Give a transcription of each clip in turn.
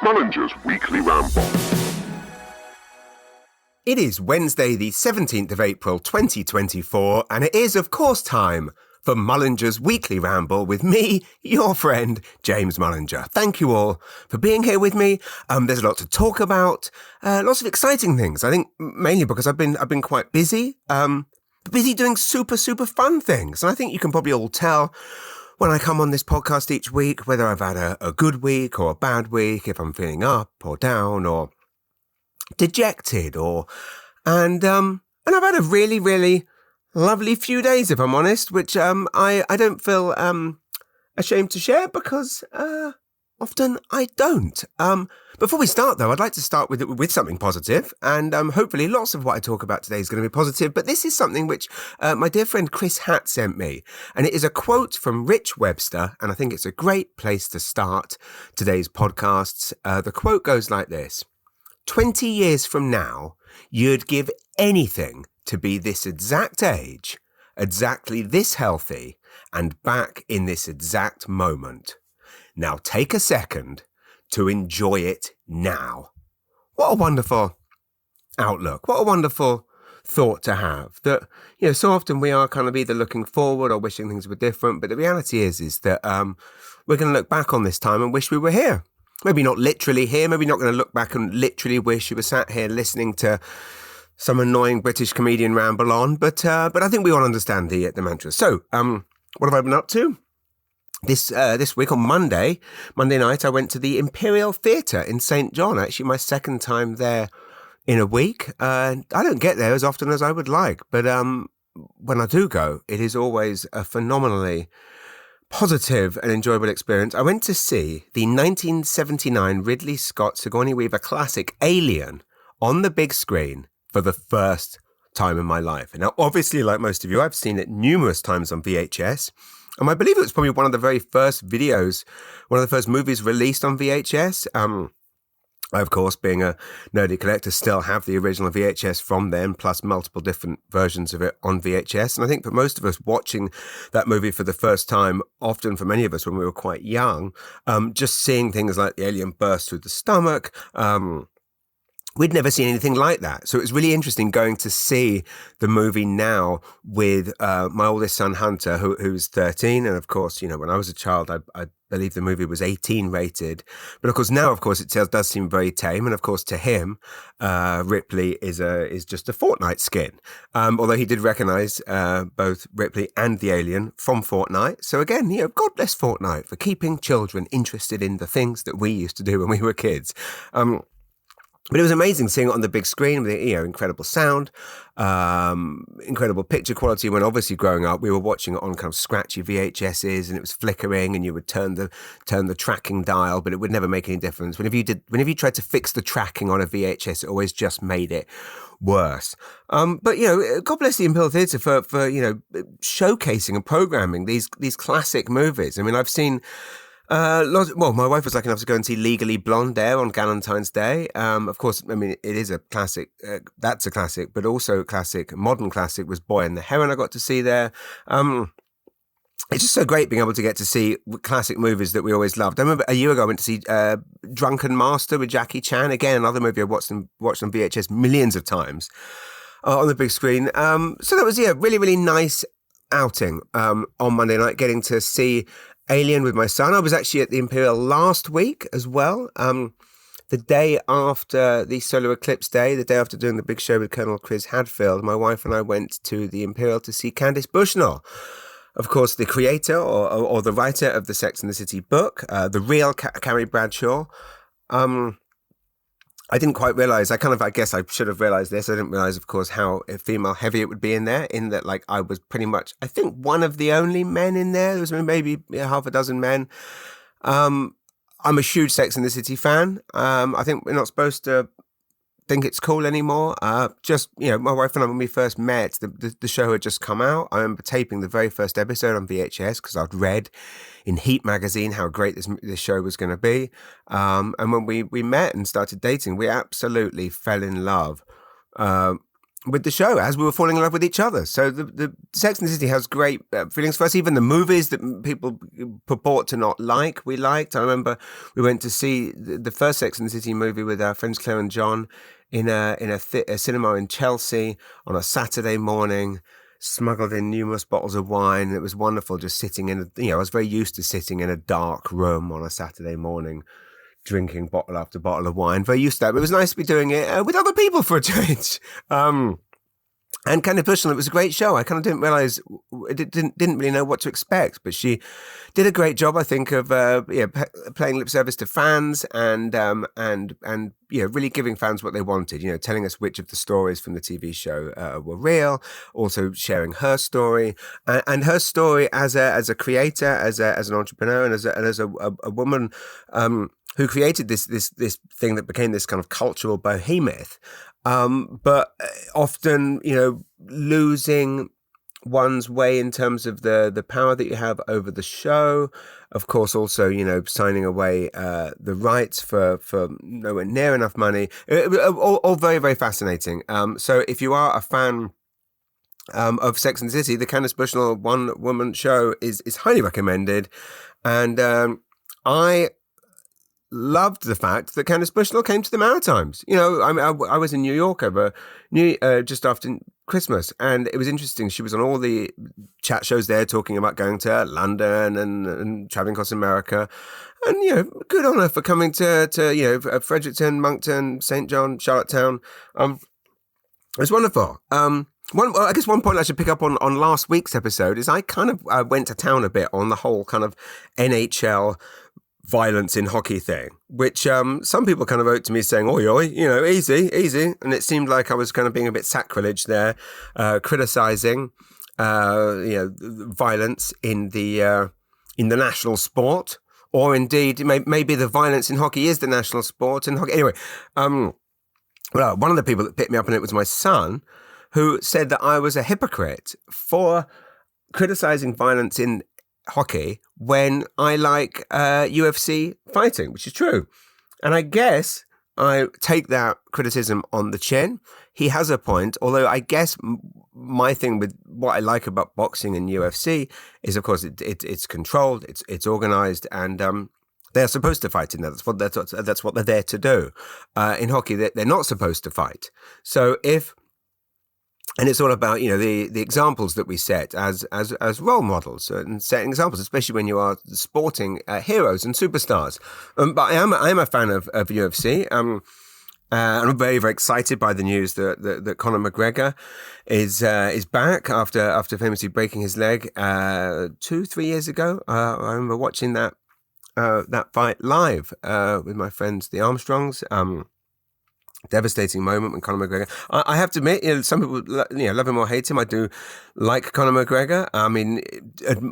Mullinger's Weekly Ramble. It is Wednesday the 17th of April 2024 and it is of course time for Mullinger's Weekly Ramble with me, your friend, James Mullinger. Thank you all for being here with me. There's a lot to talk about, lots of exciting things. I think mainly because I've been quite busy, doing super fun things. And I think you can probably all tell when I come on this podcast each week, whether I've had a good week or a bad week, if I'm feeling up or down or dejected and I've had a really lovely few days, if I'm honest, which I don't feel ashamed to share because often I don't. Before we start though, I'd like to start with something positive, and hopefully lots of what I talk about today is going to be positive, but this is something which my dear friend Chris Hatt sent me, and it is a quote from Rich Webster, and I think it's a great place to start today's podcasts. The quote goes like this: 20 years from now, you'd give anything to be this exact age, exactly this healthy, and back in this exact moment. Now take a second to enjoy it now. What a wonderful outlook. What a wonderful thought to have. That, you know, so often we are kind of either looking forward or wishing things were different, but the reality is that we're going to look back on this time and wish we were here. Maybe not literally here, maybe not going to look back and literally wish you were sat here listening to some annoying British comedian ramble on, but I think we all understand the mantra. So, what have I been up to? This week on Monday night, I went to the Imperial Theatre in St. John, actually my second time there in a week. I don't get there as often as I would like, but when I do go, it is always a phenomenally positive and enjoyable experience. I went to see the 1979 Ridley Scott Sigourney Weaver classic Alien on the big screen for the first time in my life. And now, obviously, like most of you, I've seen it numerous times on VHS. And I believe it was probably one of the very first videos, one of the first movies released on VHS. I, of course, being a nerdy collector, still have the original VHS from then, plus multiple different versions of it on VHS. And I think for most of us watching that movie for the first time, often for many of us when we were quite young, just seeing things like the alien burst through the stomach, we'd never seen anything like that. So it was really interesting going to see the movie now with my oldest son, Hunter, who's 13. And of course, you know, when I was a child, I believe the movie was 18 rated. But of course, now, of course, it does seem very tame. And of course, to him, Ripley is just a Fortnite skin. Although he did recognize both Ripley and the alien from Fortnite. So again, you know, God bless Fortnite for keeping children interested in the things that we used to do when we were kids. But it was amazing seeing it on the big screen with, you know, incredible sound, incredible picture quality. When obviously growing up, we were watching it on kind of scratchy VHSs and it was flickering and you would turn the tracking dial, but it would never make any difference. Whenever you tried to fix the tracking on a VHS, it always just made it worse. But, you know, God bless the Imperial Theatre for, you know, showcasing and programming these classic movies. I mean, I've seen my wife was lucky enough to go and see Legally Blonde there on Valentine's Day. Of course, I mean, it is a classic. That's a classic, but also a classic, a modern classic was Boy and the Heron I got to see there. It's just so great being able to get to see classic movies that we always loved. I remember a year ago I went to see Drunken Master with Jackie Chan. Again, another movie I watched on VHS millions of times on the big screen. So that was, really nice outing on Monday night, getting to see Alien with my son. I was actually at the Imperial last week as well. The day after the solar eclipse day, the day after doing the big show with Colonel Chris Hadfield, my wife and I went to the Imperial to see Candice Bushnell. Of course, the creator or the writer of the Sex and the City book, the real Carrie Bradshaw. I didn't quite realize, I guess I should have realized this. I didn't realize, of course, how female heavy it would be in there, in that, like, I was pretty much, I think, one of the only men in there. There was maybe half a dozen men. I'm a huge Sex and the City fan. I think we're not supposed to think it's cool anymore. Just, my wife and I, when we first met, the show had just come out. I remember taping the very first episode on VHS because I'd read in Heat magazine how great this show was going to be. And when we met and started dating, we absolutely fell in love with the show as we were falling in love with each other. So the Sex and the City has great feelings for us. Even the movies that people purport to not like, we liked. I remember we went to see the first Sex and the City movie with our friends Claire and John in a cinema in Chelsea on a Saturday morning. Smuggled in numerous bottles of wine. It was wonderful just sitting in, I was very used to sitting in a dark room on a Saturday morning, drinking bottle after bottle of wine. Very used to that. But it was nice to be doing it with other people for a change. And kind of personal, it was a great show. I kind of didn't realize, didn't really know what to expect, but she did a great job, I think, of playing lip service to fans and really giving fans what they wanted. Telling us which of the stories from the TV show were real, also sharing her story and her story as a creator, as an entrepreneur, and as a woman who created this thing that became this kind of cultural behemoth. But often, losing one's way in terms of the power that you have over the show. Of course, also, signing away the rights for nowhere near enough money. All very, very fascinating. So if you are a fan of Sex and the City, the Candice Bushnell one-woman show is highly recommended. And I loved the fact that Candice Bushnell came to the Maritimes. I was in New York over just after Christmas, and it was interesting. She was on all the chat shows there talking about going to London and traveling across America. And, good on her for coming to Fredericton, Moncton, St. John, Charlottetown. It was wonderful. I guess one point I should pick up on last week's episode is I kind of went to town a bit on the whole kind of NHL violence in hockey thing, which some people kind of wrote to me saying, oi, easy. And it seemed like I was kind of being a bit sacrilege there, criticizing, violence in the national sport, or indeed maybe the violence in hockey is the national sport and hockey. Anyway, well, one of the people that picked me up on it was my son, who said that I was a hypocrite for criticizing violence in hockey when I like UFC fighting, which is true. And I guess I take that criticism on the chin. He has a point, although I guess my thing with what I like about boxing and UFC is, of course, it's controlled, it's organized, and they're supposed to fight in that. That's what they're there to do. In hockey, they're not supposed to fight. So and it's all about, the examples that we set as role models and setting examples, especially when you are sporting heroes and superstars. But I am a fan of UFC. I'm very, very excited by the news that Conor McGregor is back after famously breaking his leg 2-3 years ago. I remember watching that fight live with my friends, the Armstrongs. Devastating moment when Conor McGregor. I have to admit, some people love him or hate him. I do like Conor McGregor. I mean,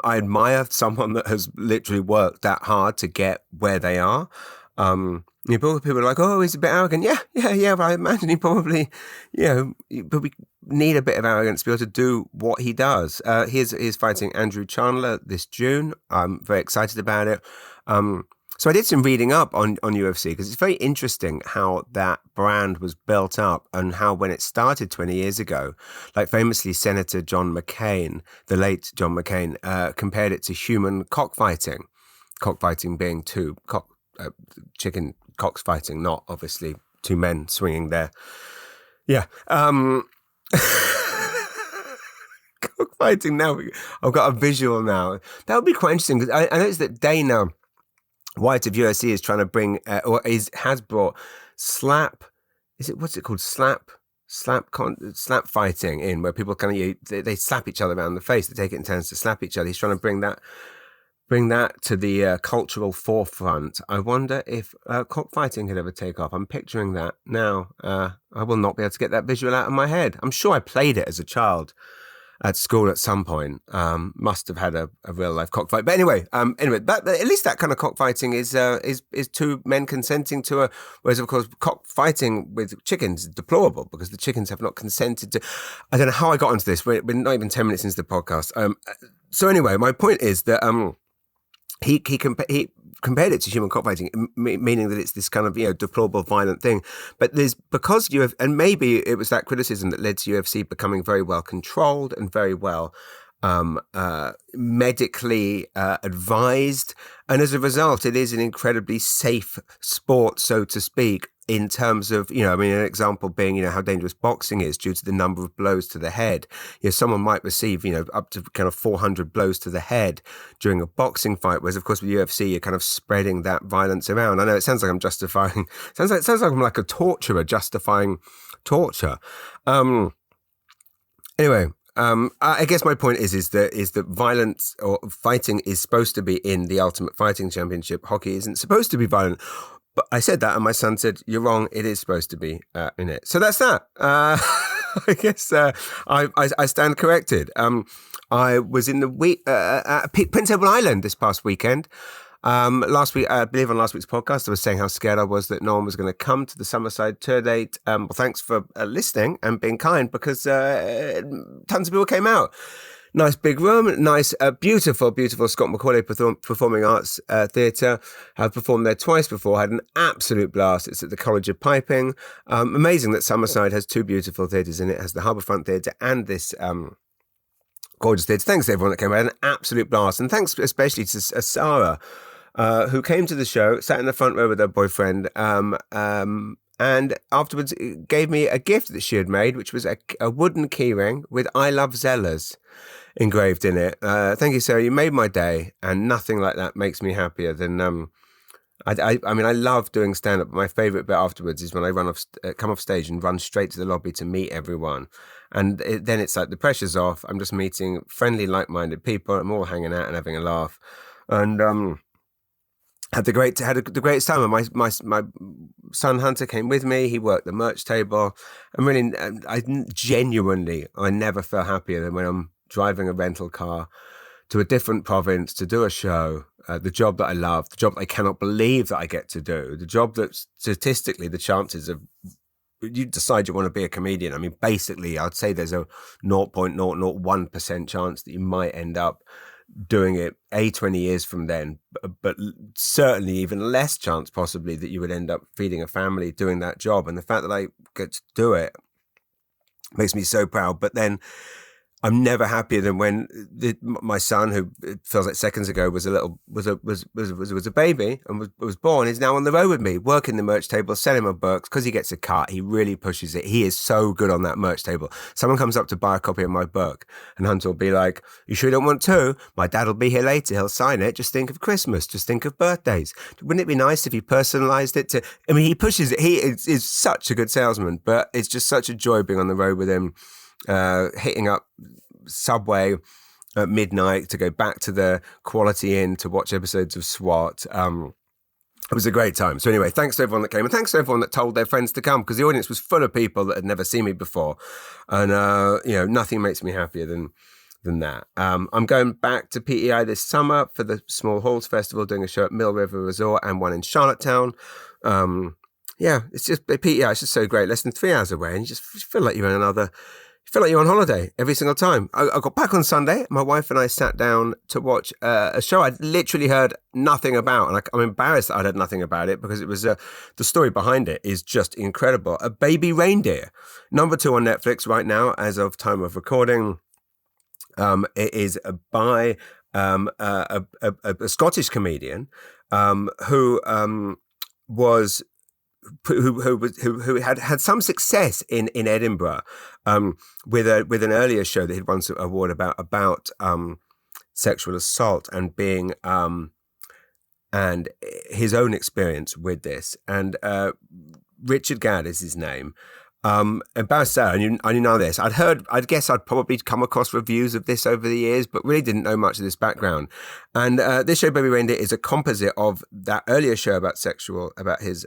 I admire someone that has literally worked that hard to get where they are. People are like, oh, he's a bit arrogant. Yeah. But I imagine he probably, probably need a bit of arrogance to be able to do what he does. He's fighting Andrew Chandler this June. I'm very excited about it. So I did some reading up on UFC because it's very interesting how that brand was built up and how when it started 20 years ago, like famously Senator John McCain, the late John McCain, compared it to human cockfighting. Cockfighting being two chicken cocks fighting, not obviously two men swinging there. Yeah. Cockfighting now. I've got a visual now. That would be quite interesting because I noticed that Dana White of UFC is trying to bring, has brought slap. What's it called? Slap fighting in, where people kind of they slap each other around the face. They take it in turns to slap each other. He's trying to bring that to the cultural forefront. I wonder if cockfighting could ever take off. I'm picturing that now. I will not be able to get that visual out of my head. I'm sure I played it as a child at school at some point. Must have had a real life cockfight. But anyway, at least that kind of cockfighting is two men consenting to whereas of course cockfighting with chickens is deplorable because the chickens have not consented to. I don't know how I got onto this. We're not even 10 minutes into the podcast. So anyway, my point is that he compared it to human cockfighting, meaning that it's this kind of, deplorable, violent thing. But because and maybe it was that criticism that led to UFC becoming very well controlled and very well medically advised. And as a result, it is an incredibly safe sport, so to speak, in terms of, an example being, how dangerous boxing is due to the number of blows to the head. Someone might receive, up to kind of 400 blows to the head during a boxing fight, whereas, of course, with UFC, you're kind of spreading that violence around. I know it sounds like I'm justifying, sounds like I'm like a torturer justifying torture. Anyway, I guess my point is that violence or fighting is supposed to be in the Ultimate Fighting Championship. Hockey isn't supposed to be violent. But I said that, and my son said, "You're wrong. It is supposed to be in it." So that's that. I guess I stand corrected. I was in the week at Prince Edward Island this past weekend. Last week, I believe on last week's podcast, I was saying how scared I was that no one was going to come to the Summerside tour date. Well, thanks for listening and being kind, because tons of people came out. Nice big room, nice, beautiful, beautiful Scott Macaulay Performing Arts Theatre. I've performed there twice before, had an absolute blast. It's at the College of Piping. Amazing that Summerside has two beautiful theatres in it. It has the Harbourfront Theatre and this gorgeous theatre. Thanks to everyone that came out, an absolute blast. And thanks especially to Sarah, who came to the show, sat in the front row with her boyfriend, and afterwards gave me a gift that she had made, which was a wooden keyring with "I Love Zellers" engraved in it. Thank you, Sarah. You made my day, and nothing like that makes me happier than I love doing stand-up, but my favourite bit afterwards is when I come off stage and run straight to the lobby to meet everyone. And then it's like the pressure's off. I'm just meeting friendly, like-minded people. I'm all hanging out and having a laugh. And had the greatest time. And my son Hunter came with me. He worked the merch table. And really, I never felt happier than when I'm driving a rental car to a different province to do a show, the job that I love, the job that I cannot believe that I get to do, the job that statistically the chances of you decide you want to be a comedian. I mean, basically, I'd say there's a 0.001% chance that you might end up doing it 20 years from then, but certainly even less chance possibly that you would end up feeding a family doing that job. And the fact that I get to do it makes me so proud. But then I'm never happier than when my son, who it feels like seconds ago was a baby and was born, is now on the road with me, working the merch table, selling my books, because he gets a cut. He really pushes it. He is so good on that merch table. Someone comes up to buy a copy of my book, and Hunter will be like, "You sure you don't want two? My dad will be here later. He'll sign it. Just think of Christmas. Just think of birthdays. Wouldn't it be nice if you personalized it to?" I mean, he pushes it. He is such a good salesman, but it's just such a joy being on the road with him. Hitting up Subway at midnight to go back to the Quality Inn to watch episodes of SWAT. It was a great time. So anyway, thanks to everyone that came, and thanks to everyone that told their friends to come, because the audience was full of people that had never seen me before. And nothing makes me happier than that. I'm going back to PEI this summer for the Small Halls Festival, doing a show at Mill River Resort and one in Charlottetown. It's just PEI. It's just so great. Less than 3 hours away, and you just feel like you're on holiday every single time. I got back on Sunday. My wife and I sat down to watch a show I'd literally heard nothing about. And I'm embarrassed that I'd heard nothing about it, because it was the story behind it is just incredible. A Baby Reindeer. Number 2 on Netflix right now as of time of recording. It is by a Scottish comedian who had some success in Edinburgh with an earlier show that he'd won an award about sexual assault and being and his own experience with this. And Richard Gadd is his name. Embarrassed Sarah, I knew none of this. I'd guess I'd probably come across reviews of this over the years, but really didn't know much of this background. And this show, Baby Reindeer, is a composite of that earlier show about his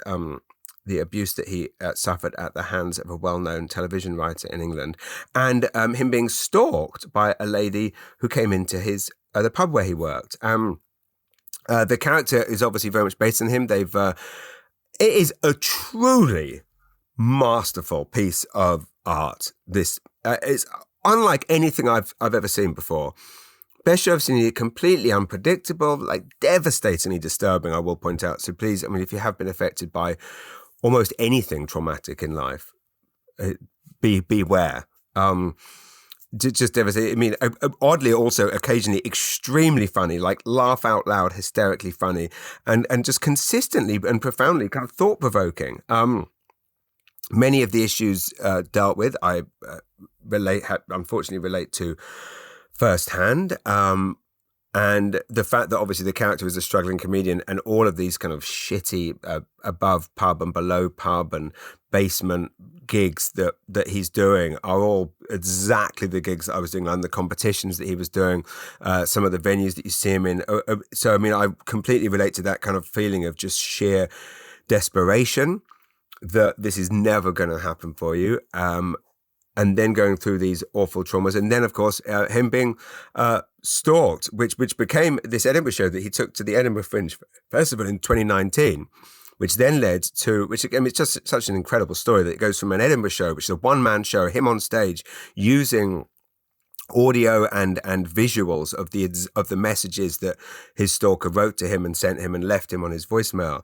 the abuse that he suffered at the hands of a well-known television writer in England, and him being stalked by a lady who came into the pub where he worked. The character is obviously very much based on him. It is a truly masterful piece of art. This is unlike anything I've ever seen before. best show I've seen, completely unpredictable, like devastatingly disturbing, I will point out. So please, I mean, if you have been affected by almost anything traumatic in life, beware. Just devastating. I mean, oddly, also occasionally extremely funny, like laugh out loud, hysterically funny, and just consistently and profoundly kind of thought provoking. Many of the issues dealt with, I unfortunately relate to firsthand. And the fact that obviously the character is a struggling comedian, and all of these kind of shitty above pub and below pub and basement gigs that he's doing are all exactly the gigs that I was doing, and the competitions that he was doing, some of the venues that you see him in. So, I mean, I completely relate to that kind of feeling of just sheer desperation that this is never going to happen for you. And then going through these awful traumas. And then, of course, him being stalked, which became this Edinburgh show that he took to the Edinburgh Fringe Festival in 2019, which then led to, which again, it's just such an incredible story that it goes from an Edinburgh show, which is a one-man show, him on stage using audio and visuals of the messages that his stalker wrote to him and sent him and left him on his voicemail.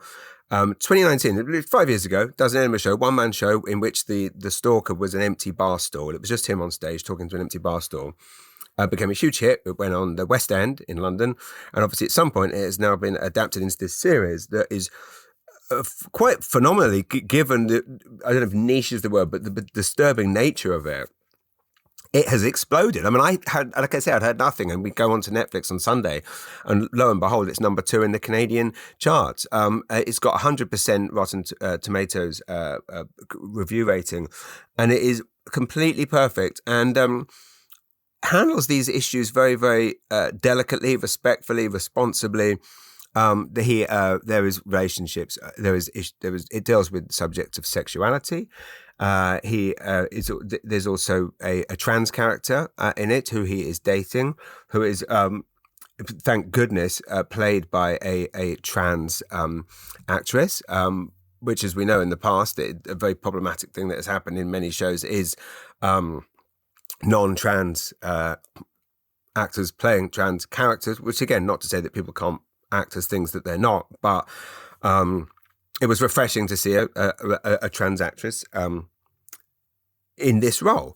2019, 5 years ago, does an Edinburgh show, one-man show, in which the stalker was an empty bar stool. It was just him on stage talking to an empty bar stool. Became a huge hit. It went on the West End in London. And obviously at some point it has now been adapted into this series that is quite phenomenally, given the, I don't know if niche is the word, but the disturbing nature of it. It has exploded. I mean, I'd heard nothing, and we go on to Netflix on Sunday, and lo and behold, it's number 2 in the Canadian charts. It's got 100% Rotten Tomatoes review rating, and it is completely perfect, and handles these issues very, very delicately, respectfully, responsibly. There is relationships. It deals with subjects of sexuality. There's also a trans character in it who he is dating, who is, thank goodness, played by a trans actress, which, as we know in the past, a very problematic thing that has happened in many shows is non-trans actors playing trans characters, which, again, not to say that people can't act as things that they're not, but it was refreshing to see a trans actress in this role.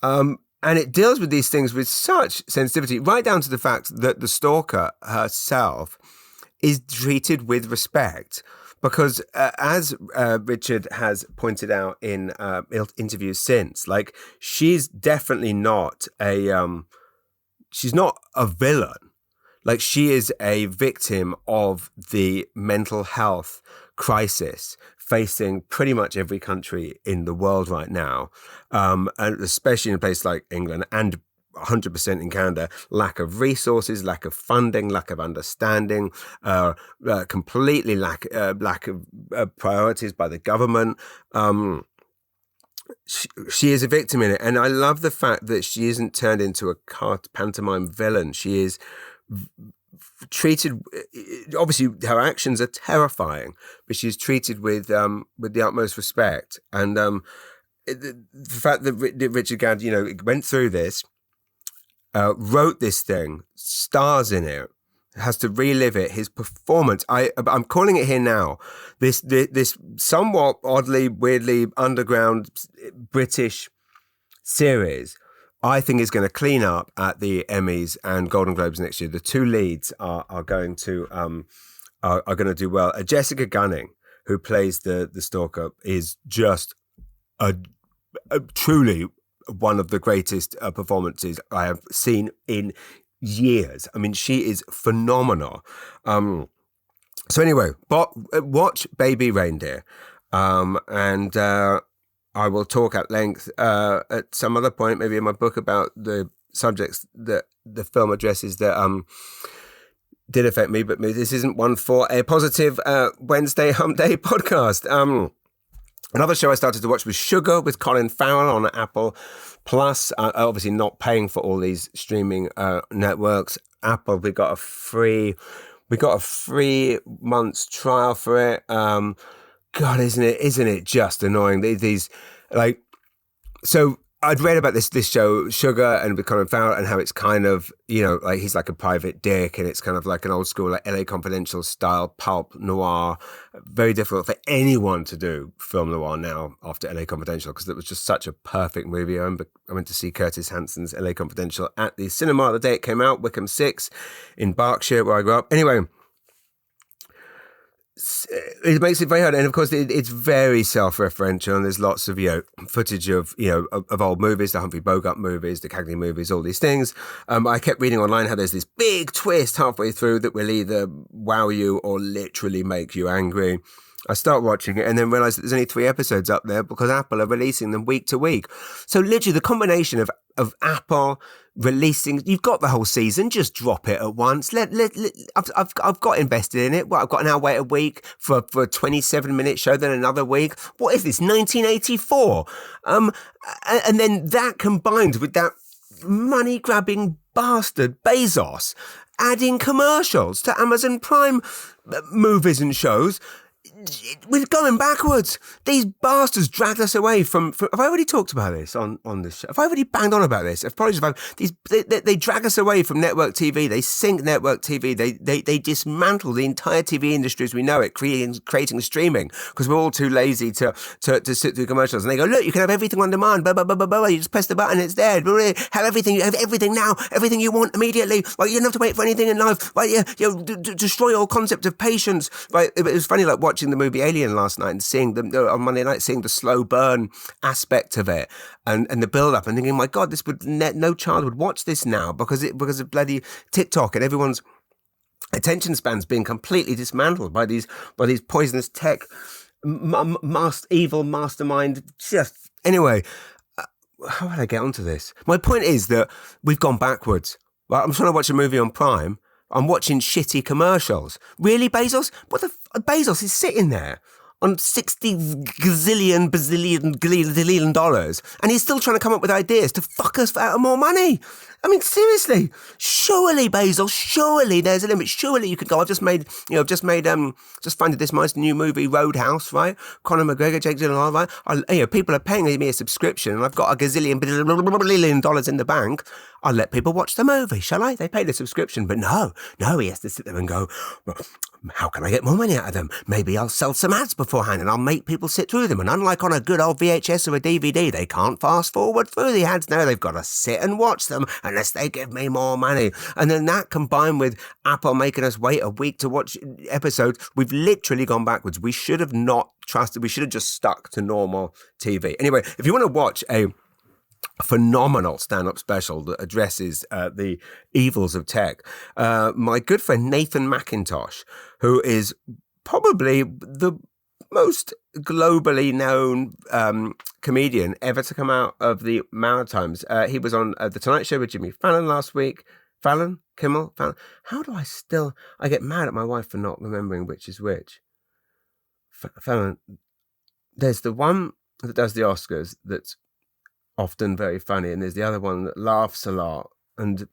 And it deals with these things with such sensitivity, right down to the fact that the stalker herself is treated with respect. Because as Richard has pointed out in interviews since, like, she's definitely not she's not a villain. Like, she is a victim of the mental health crisis facing pretty much every country in the world right now, and especially in a place like England and 100% in Canada. Lack of resources, lack of funding, lack of understanding, completely lack of priorities by the government. She is a victim in it, and I love the fact that she isn't turned into a pantomime villain. She is treated, obviously her actions are terrifying, but she's treated with the utmost respect. And the fact that Richard Gadd, went through this, wrote this thing, stars in it, has to relive it, his performance. I'm calling it here now. This somewhat oddly, weirdly underground British series, I think, is going to clean up at the Emmys and Golden Globes next year. The two leads are going to do well. Jessica Gunning, who plays the stalker, is just a truly one of the greatest performances I have seen in years. I mean, she is phenomenal. So anyway, but watch Baby Reindeer, and I will talk at length at some other point, maybe in my book, about the subjects that the film addresses that did affect me. But this isn't one for a positive Wednesday Hump Day podcast. Another show I started to watch was Sugar with Colin Farrell on Apple Plus. Obviously not paying for all these streaming networks. Apple, we got a free month's trial for it. God, isn't it just annoying? These like, so I'd read about this show, Sugar, and we kind of found and how it's kind of, like he's like a private dick, and it's kind of like an old school, like LA Confidential style pulp noir. Very difficult for anyone to do film noir now after LA Confidential, because it was just such a perfect movie. I went to see Curtis Hanson's LA Confidential at the cinema the day it came out, Wickham 6 in Berkshire, where I grew up. Anyway, it makes it very hard, and of course it's very self-referential, and there's lots of footage of old movies, the Humphrey Bogart movies, the Cagney movies, all these things. I kept reading online how there's this big twist halfway through that will either wow you or literally make you angry. I start watching it and then realize that there's only 3 episodes up there because Apple are releasing them week to week. So literally the combination of Apple releasing, you've got the whole season, just drop it at once. I've got invested in it. Well, I've got now wait a week for a 27-minute show, then another week. What is this, 1984? And then that combined with that money-grabbing bastard Bezos adding commercials to Amazon Prime movies and shows. We're going backwards. These bastards dragged us away from have I already talked about this on this show? Have I already banged on about this? They drag us away from network TV. They sink network TV. They dismantle the entire TV industry as we know it, creating streaming, because we're all too lazy to sit through commercials. And they go, look, you can have everything on demand. Blah, blah, blah, blah, blah. You just press the button, it's there. Have everything. You have everything now. Everything you want immediately. Like, you don't have to wait for anything in life. Like, destroy all concept of patience. Like, it was funny, like watching the movie Alien last night and seeing them on Monday night, seeing the slow burn aspect of it and the build up, and thinking, my God, this would no child would watch this now because of bloody TikTok and everyone's attention spans being completely dismantled by these poisonous tech evil mastermind. Just anyway, how would I get onto this? My point is that we've gone backwards. Well, I'm trying to watch a movie on Prime. I'm watching shitty commercials. Really, Bezos? Bezos is sitting there on $60 gazillion dollars, and he's still trying to come up with ideas to fuck us out of more money. I mean, seriously, surely, Bezos, surely there's a limit. Surely you could go, just funded this nice new movie, Roadhouse, right? Conor McGregor, Jake Gyllenhaal, right? People are paying me a subscription, and I've got a gazillion dollars in the bank. I'll let people watch the movie, shall I? They pay the subscription, but no, he has to sit there and go, well, how can I get more money out of them? Maybe I'll sell some ads beforehand and I'll make people sit through them. And unlike on a good old VHS or a DVD, they can't fast forward through the ads. No, they've got to sit and watch them unless they give me more money. And then that combined with Apple making us wait a week to watch episodes, we've literally gone backwards. We should have not trusted. We should have just stuck to normal TV. Anyway, if you want to watch a phenomenal stand-up special that addresses the evils of tech, my good friend Nathan McIntosh, who is probably the most globally known comedian ever to come out of the Maritimes. He was on The Tonight Show with Jimmy Fallon last week. Kimmel? How do I get mad at my wife for not remembering which is which. Fallon. There's the one that does the Oscars that's often very funny, and there's the other one that laughs a lot and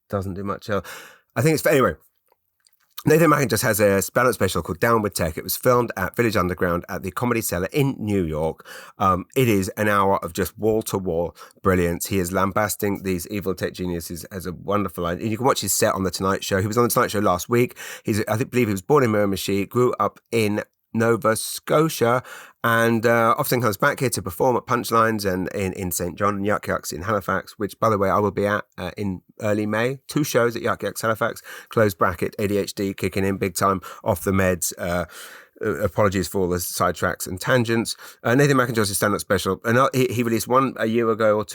doesn't do much else. I think anyway, Nathan McIntosh has a stand-up special called Down with Tech. It was filmed at Village Underground at the Comedy Cellar in New York. It is an hour of just wall-to-wall brilliance. He is lambasting these evil tech geniuses as a wonderful line. And you can watch his set on The Tonight Show. He was on The Tonight Show last week. I believe he was born in Miramichi, grew up in Nova Scotia, and often comes back here to perform at Punchlines and in St. John and Yuck Yucks in Halifax, which, by the way, I will be at in early May. 2 shows at Yuck Yucks Halifax. Close bracket, ADHD kicking in big time, off the meds. Apologies for all the sidetracks and tangents. Nathan McIntosh's stand-up special, and he released one a year ago.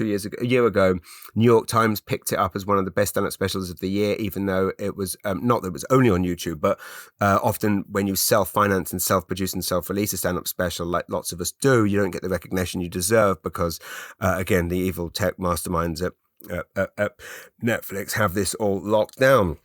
New York Times picked it up as one of the best stand-up specials of the year, even though it was not that it was only on YouTube, but often when you self-finance and self-produce and self-release a stand-up special, like lots of us do, you don't get the recognition you deserve because, again, the evil tech masterminds at Netflix have this all locked down.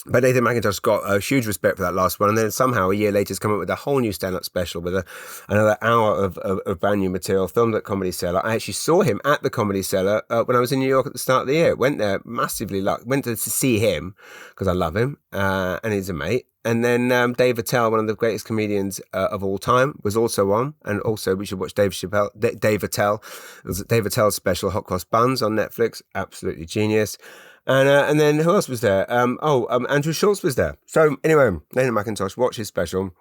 But Nathan McIntosh got a huge respect for that last one, and then somehow a year later has come up with a whole new stand-up special with another hour of brand new material filmed at Comedy Cellar. I actually saw him at the Comedy Cellar when I was in New York at the start of the year. Went there massively, went to see him because I love him and he's a mate. And then Dave Attell, one of the greatest comedians of all time, was also on. And also we should watch Dave Attell. It was Dave Attell's special, Hot Cross Buns, on Netflix. Absolutely genius. And then who else was there? Andrew Schultz was there. So anyway, Nathan McIntosh, watch his special.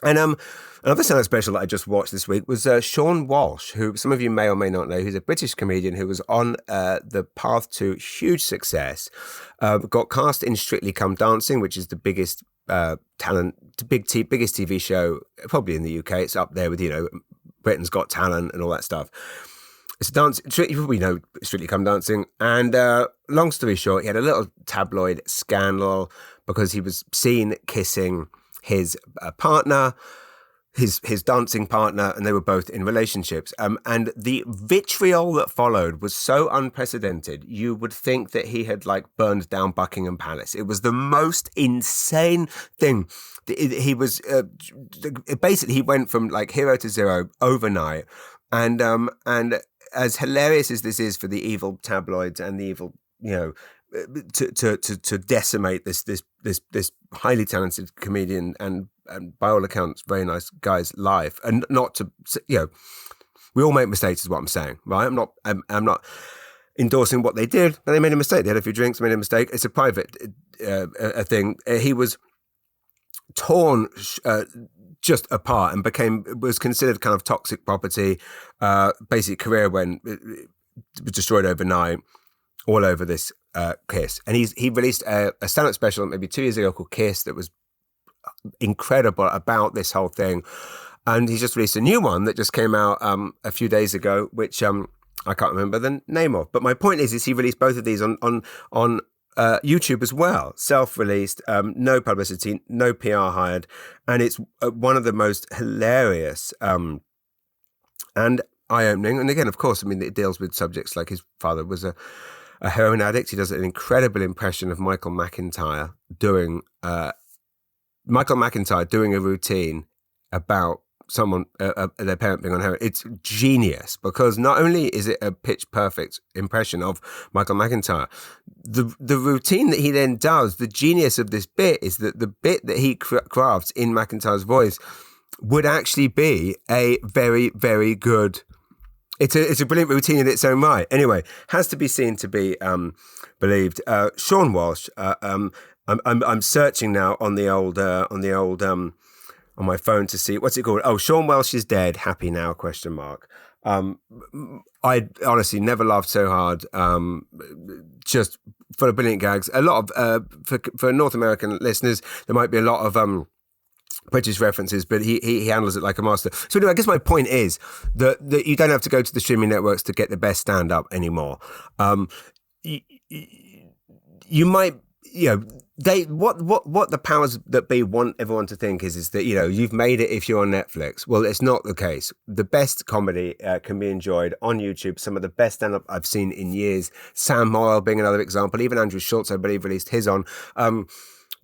And another stand-up special that I just watched this week was Sean Walsh, who some of you may or may not know. He's a British comedian who was on the path to huge success. Got cast in Strictly Come Dancing, which is the biggest biggest TV show probably in the UK. It's up there with, Britain's Got Talent and all that stuff. It's a dance. You probably know Strictly Come Dancing. And long story short, he had a little tabloid scandal because he was seen kissing his partner, his dancing partner, and they were both in relationships. And the vitriol that followed was so unprecedented, you would think that he had burned down Buckingham Palace. It was the most insane thing. He was basically, he went from hero to zero overnight. And as hilarious as this is for the evil tabloids and the evil, to decimate this highly talented comedian and by all accounts very nice guy's life, and not to, we all make mistakes is what I'm saying, right? I'm not endorsing what they did, but they made a mistake. They had a few drinks, made a mistake. It's a private thing. He was torn just apart and was considered kind of toxic property. Basic career when it was destroyed overnight, all over this Kiss. And he released a stand-up special maybe 2 years ago called Kiss that was incredible about this whole thing. And he's just released a new one that just came out a few days ago, which I can't remember the name of. But my point is he released both of these on YouTube as well, self-released, no publicity, no PR hired, and it's one of the most hilarious and eye-opening. And again, of course, it deals with subjects like his father was a heroin addict. He does an incredible impression of Michael McIntyre doing a routine about someone, their parent being on heroin. It's genius because not only is it a pitch perfect impression of Michael McIntyre, the routine that he then does, the genius of this bit is that the bit that he crafts in McIntyre's voice would actually be a very, very good. It's a brilliant routine in its own right. Anyway, has to be seen to be believed. Sean Walsh. I'm searching now on my phone to see what's it called. Oh, Sean Welsh is dead. Happy now? ? I honestly never laughed so hard. Just full of brilliant gags. A lot of for North American listeners, there might be a lot of British references, but he handles it like a master. So anyway, I guess my point is that you don't have to go to the streaming networks to get the best stand-up anymore. You might, what the powers that be want everyone to think is that, you've made it if you're on Netflix. Well, it's not the case. The best comedy can be enjoyed on YouTube. Some of the best stand-up I've seen in years. Sam Morril being another example. Even Andrew Schultz, I believe, released his on.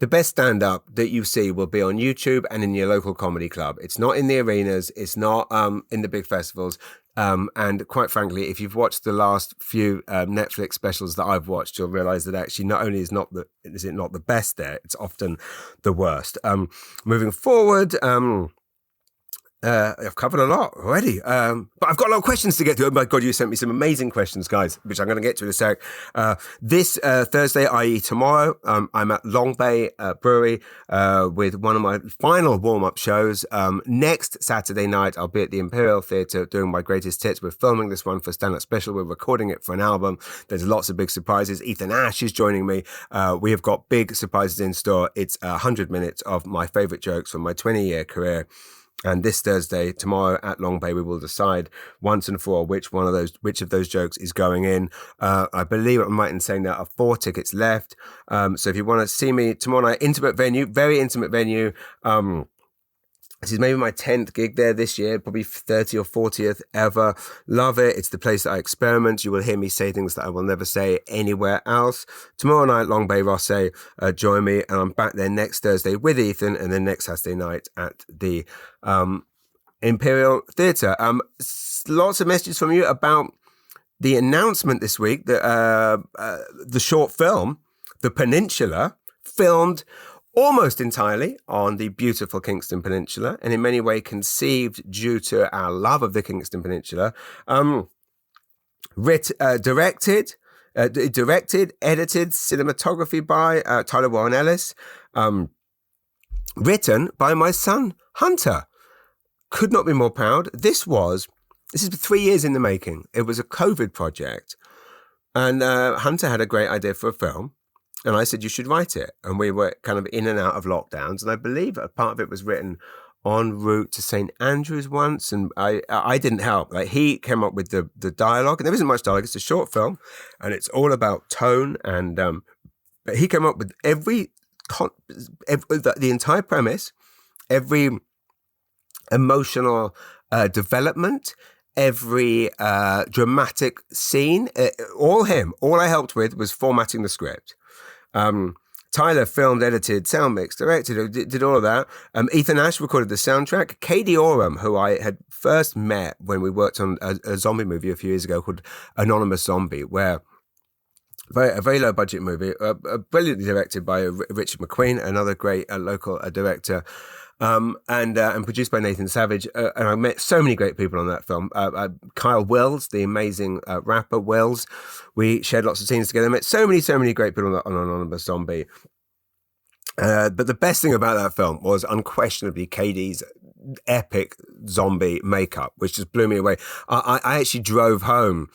The best stand-up that you see will be on YouTube and in your local comedy club. It's not in the arenas. It's not in the big festivals. And quite frankly, if you've watched the last few Netflix specials that I've watched, you'll realize that actually not only is it not the best there, it's often the worst. Moving forward, I've covered a lot already, but I've got a lot of questions to get to. Oh my God, you sent me some amazing questions, guys, which I'm going to get to in a sec. This Thursday, i.e. tomorrow, I'm at Long Bay Brewery with one of my final warm-up shows. Next Saturday night, I'll be at the Imperial Theatre doing my greatest hits. We're filming this one for stand-up special. We're recording it for an album. There's lots of big surprises. Ethan Ash is joining me. We have got big surprises in store. It's 100 minutes of my favourite jokes from my 20-year career. And this Thursday, tomorrow at Long Bay, we will decide once and for all which of those jokes is going in. I believe I'm right in saying there are 4 tickets left. So if you want to see me tomorrow night, intimate venue, very intimate venue. This is maybe my 10th gig there this year, probably 30 or 40th ever. Love it. It's the place that I experiment. You will hear me say things that I will never say anywhere else. Tomorrow night, Long Bay Rosse, join me. And I'm back there next Thursday with Ethan, and then next Saturday night at the Imperial Theatre. Lots of messages from you about the announcement this week that the short film, The Peninsula, filmed almost entirely on the beautiful Kingston Peninsula, and in many ways conceived due to our love of the Kingston Peninsula. Directed, edited, cinematography by Tyler Warren Ellis, written by my son Hunter. Could not be more proud. This is 3 years in the making. It was a COVID project, and Hunter had a great idea for a film. And I said, you should write it. And we were kind of in and out of lockdowns. And I believe a part of it was written en route to St. Andrews once. And I didn't help. Like, he came up with the dialogue. And there isn't much dialogue. It's a short film. And it's all about tone. And but he came up with the entire premise, every emotional development, every dramatic scene. All him. All I helped with was formatting the script. Tyler filmed, edited, sound mixed, directed, did all of that. Ethan Ash recorded the soundtrack. Katie Oram, who I had first met when we worked on a zombie movie a few years ago called Anonymous Zombie, where a very low budget movie, brilliantly directed by Richard McQueen, another great local director. And produced by Nathan Savage. And I met so many great people on that film. Kyle Wills, the amazing rapper Wills. We shared lots of scenes together. Met so many great people on Anonymous Zombie. But the best thing about that film was unquestionably Katie's epic zombie makeup, which just blew me away. I actually drove home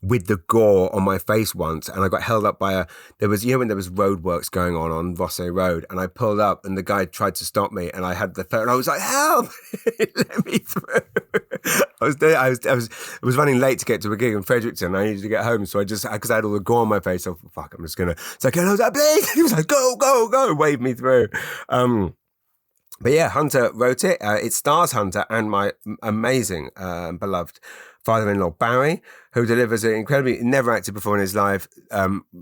with the gore on my face once, and I got held up by when there was roadworks going on Rosse Road, and I pulled up and the guy tried to stop me, and I had the phone, and I was like, help, let me through. I was running late to get to a gig in Fredericton. I needed to get home, so because I had all the gore on my face, I thought, fuck, I'm just gonna, so I was like, please, he was like, go, waved me through. But yeah, Hunter wrote it. It stars Hunter and my amazing, beloved father-in-law Barry, who delivers an incredibly, never acted before in his life,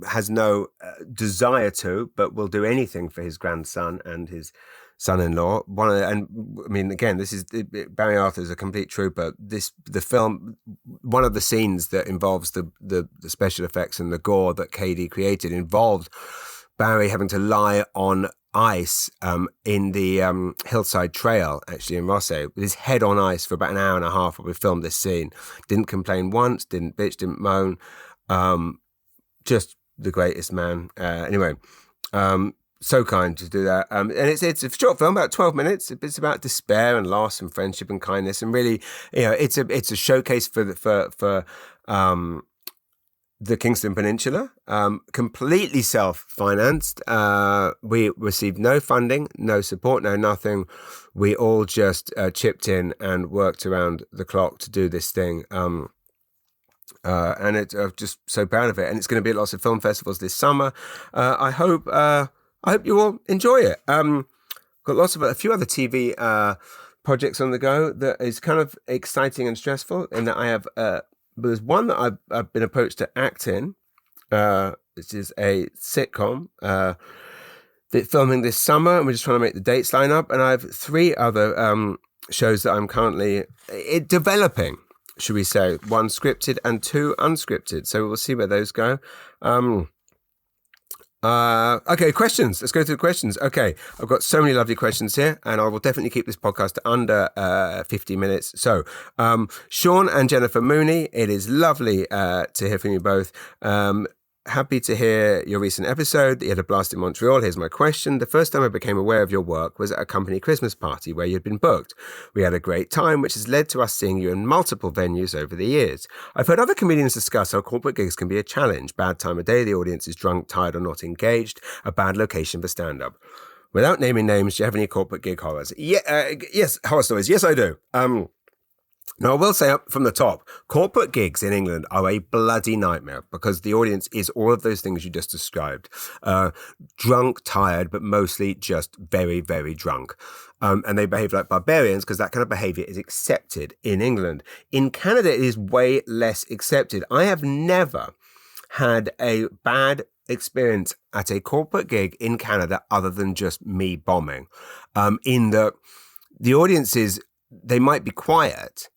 has no desire to, but will do anything for his grandson and his son-in-law. Barry Arthur is a complete trooper. The film, one of the scenes that involves the special effects and the gore that Katie created involved Barry having to lie on ice in the hillside trail, actually in Rosse, with his head on ice for about an hour and a half while we filmed this scene. Didn't complain once, didn't bitch, didn't moan. Just the greatest man. Anyway, so kind to do that. And it's a short film, about 12 minutes. It's about despair and loss and friendship and kindness. And really, it's a showcase for the Kingston Peninsula, completely self-financed. We received no funding, no support, no nothing. We all just chipped in and worked around the clock to do this thing. And I'm just so proud of it. And it's going to be at lots of film festivals this summer. I hope you all enjoy it. Got a few other TV projects on the go that is kind of exciting and stressful, in that I have there's one that I've been approached to act in, which is a sitcom filming this summer, and we're just trying to make the dates line up. And I have 3 other shows that I'm currently developing, should we say, 1 scripted and 2 unscripted. So we'll see where those go. Okay, questions. Let's go through the questions. Okay, I've got so many lovely questions here, and I will definitely keep this podcast to under 50 minutes. So, Sean and Jennifer Mooney, it is lovely to hear from you both. Happy to hear your recent episode that you had a blast in Montreal. Here's my question. The first time I became aware of your work was at a company Christmas party where you'd been booked. We had a great time, which has led to us seeing you in multiple venues over the years. I've heard other comedians discuss how corporate gigs can be a challenge. Bad time of day, the audience is drunk, tired, or not engaged. A bad location for stand-up. Without naming names, do you have any corporate gig horrors? Yes, horror stories. Yes, I do. Now, I will say up from the top, corporate gigs in England are a bloody nightmare because the audience is all of those things you just described. Drunk, tired, but mostly just very, very drunk. And they behave like barbarians because that kind of behavior is accepted in England. In Canada, it is way less accepted. I have never had a bad experience at a corporate gig in Canada other than just me bombing. In the audiences, they might be quiet,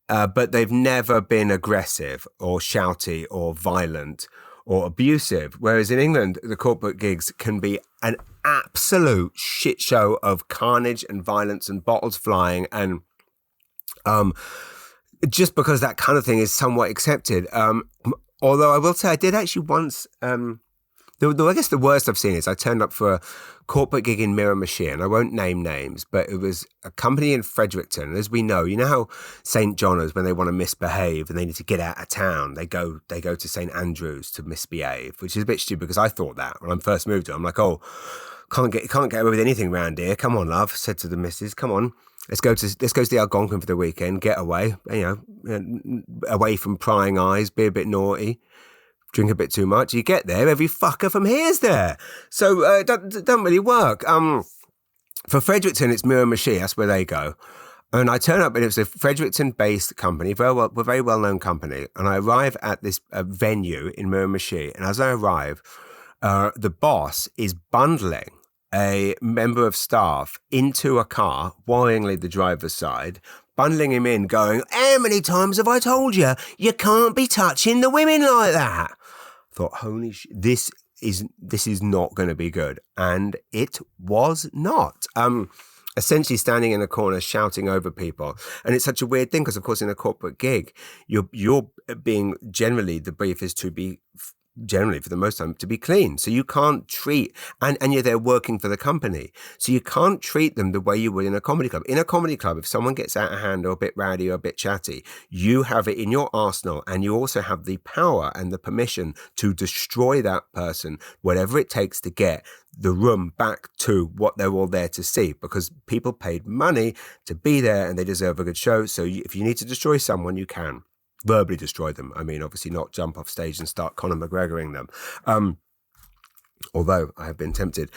but they've never been aggressive or shouty or violent or abusive. Whereas in England, the corporate gigs can be an absolute shit show of carnage and violence and bottles flying. And just because that kind of thing is somewhat accepted. Although I will say I did actually once... I guess the worst I've seen is I turned up for a corporate gig in Miramichi, and I won't name names, but it was a company in Fredericton. As we know, you know how St. John's, when they want to misbehave and they need to get out of town, they go to St. Andrews to misbehave, which is a bit stupid because I thought that when I first moved to it. I'm like, oh, can't get away with anything around here. Come on, love, said to the missus. Come on. Let's go to the Algonquin for the weekend, get away, away from prying eyes, be a bit naughty. Drink a bit too much, you get there, every fucker from here's there. So it doesn't really work. For Fredericton, it's Miramichi, that's where they go. And I turn up, and it was a Fredericton-based company, very well-known company. And I arrive at this venue in Miramichi, and as I arrive, the boss is bundling a member of staff into a car, worryingly the driver's side, bundling him in, going, how many times have I told you, you can't be touching the women like that? I thought, holy shit, this is not going to be good. And it was not. Essentially standing in a corner shouting over people. And it's such a weird thing because, of course, in a corporate gig, you're being, generally, the brief is to be, generally for the most time, to be clean. So you can't treat, and you're there working for the company. So you can't treat them the way you would in a comedy club. In a comedy club, if someone gets out of hand or a bit rowdy or a bit chatty, you have it in your arsenal, and you also have the power and the permission to destroy that person, whatever it takes to get the room back to what they're all there to see, because people paid money to be there and they deserve a good show. So if you need to destroy someone, you can. Verbally destroy them. I mean, obviously not jump off stage and start Conor McGregoring them. Although I have been tempted.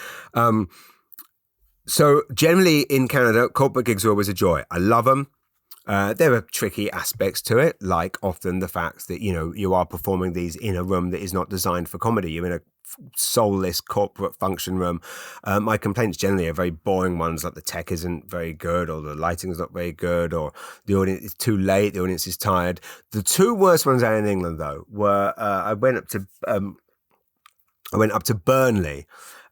So generally in Canada, corporate gigs are always a joy. I love them. There are tricky aspects to it, like often the fact that, you are performing these in a room that is not designed for comedy. You're in a soulless corporate function room. My complaints generally are very boring ones, like the tech isn't very good, or the lighting is not very good, or the audience is too late, the audience is tired. The two worst ones out in England, though, were I went up to Burnley.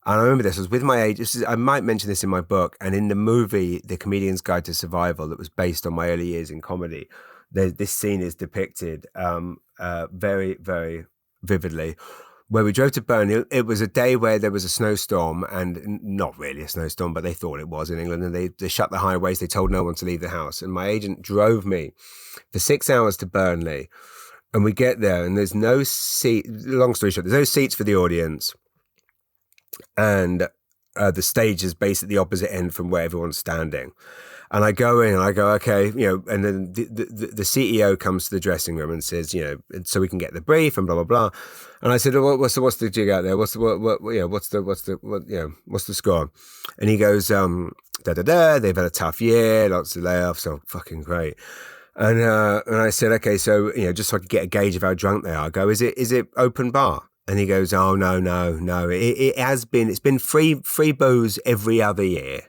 And I remember this, I was with my agent. I might mention this in my book. And in the movie, The Comedian's Guide to Survival, that was based on my early years in comedy, this scene is depicted very, very vividly. Where we drove to Burnley, it was a day where there was a snowstorm, and not really a snowstorm, but they thought it was in England. And they shut the highways. They told no one to leave the house. And my agent drove me for 6 hours to Burnley. And we get there, and there's no seat. Long story short, there's no seats for the audience. And the stage is basically the opposite end from where everyone's standing. And I go in and I go, okay, and then the CEO comes to the dressing room and says, so we can get the brief and blah, blah, blah. And I said, well, what's the jig out there? What's the score? And he goes, they've had a tough year, lots of layoffs, so fucking great. And I said, okay, so, just so I could get a gauge of how drunk they are, I go, is it open bar? And he goes, oh, no. It's been free booze every other year.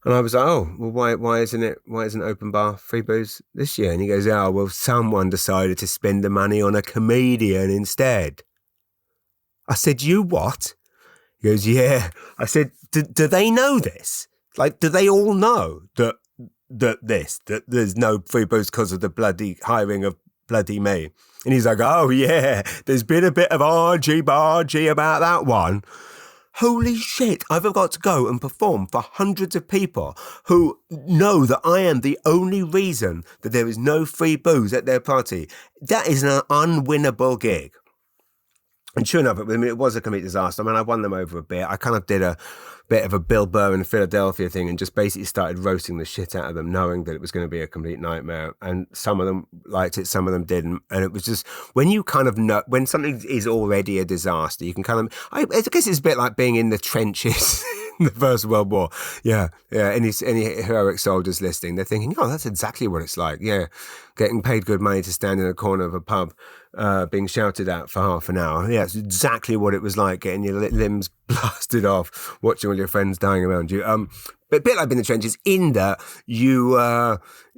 And I was like, oh, well, why isn't open bar free booze this year? And he goes, oh, well, someone decided to spend the money on a comedian instead. I said, you what? He goes, yeah. I said, do they know this? Like, do they all know that there's no free booze because of the bloody hiring of bloody me? And he's like, oh, yeah, there's been a bit of argy-bargy about that one. Holy shit, I've got to go and perform for hundreds of people who know that I am the only reason that there is no free booze at their party. That is an unwinnable gig. And sure enough, it was a complete disaster. I mean, I won them over a bit. I kind of did a bit of a Bill Burr in Philadelphia thing and just basically started roasting the shit out of them, knowing that it was going to be a complete nightmare. And some of them liked it, some of them didn't. And it was just, when you kind of know, when something is already a disaster, you can kind of, I guess it's a bit like being in the trenches in the First World War. Yeah. Any heroic soldiers listening, they're thinking, oh, that's exactly what it's like. Yeah. Getting paid good money to stand in a corner of a pub, being shouted at for half an hour. Yeah, it's exactly what it was like, getting your limbs blasted off, watching all your friends dying around you. But a bit like being in the trenches, in that you,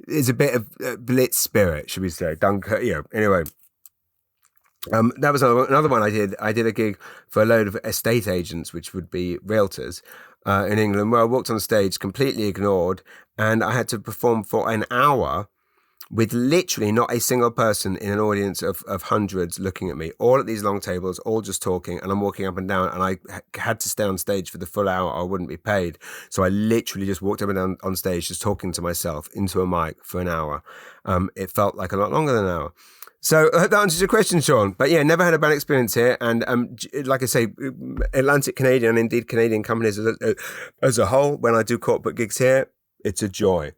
there's a bit of blitz spirit, should we say? Anyway. That was another one I did. I did a gig for a load of estate agents, which would be realtors in England, where I walked on stage completely ignored, and I had to perform for an hour with literally not a single person in an audience of hundreds looking at me, all at these long tables, all just talking, and I'm walking up and down, and I had to stay on stage for the full hour or I wouldn't be paid. So I literally just walked up and down on stage just talking to myself into a mic for an hour. It felt like a lot longer than an hour. So I hope that answers your question, Sean. But yeah, never had a bad experience here. And like I say, Atlantic Canadian and indeed Canadian companies as a whole, when I do corporate gigs here, it's a joy.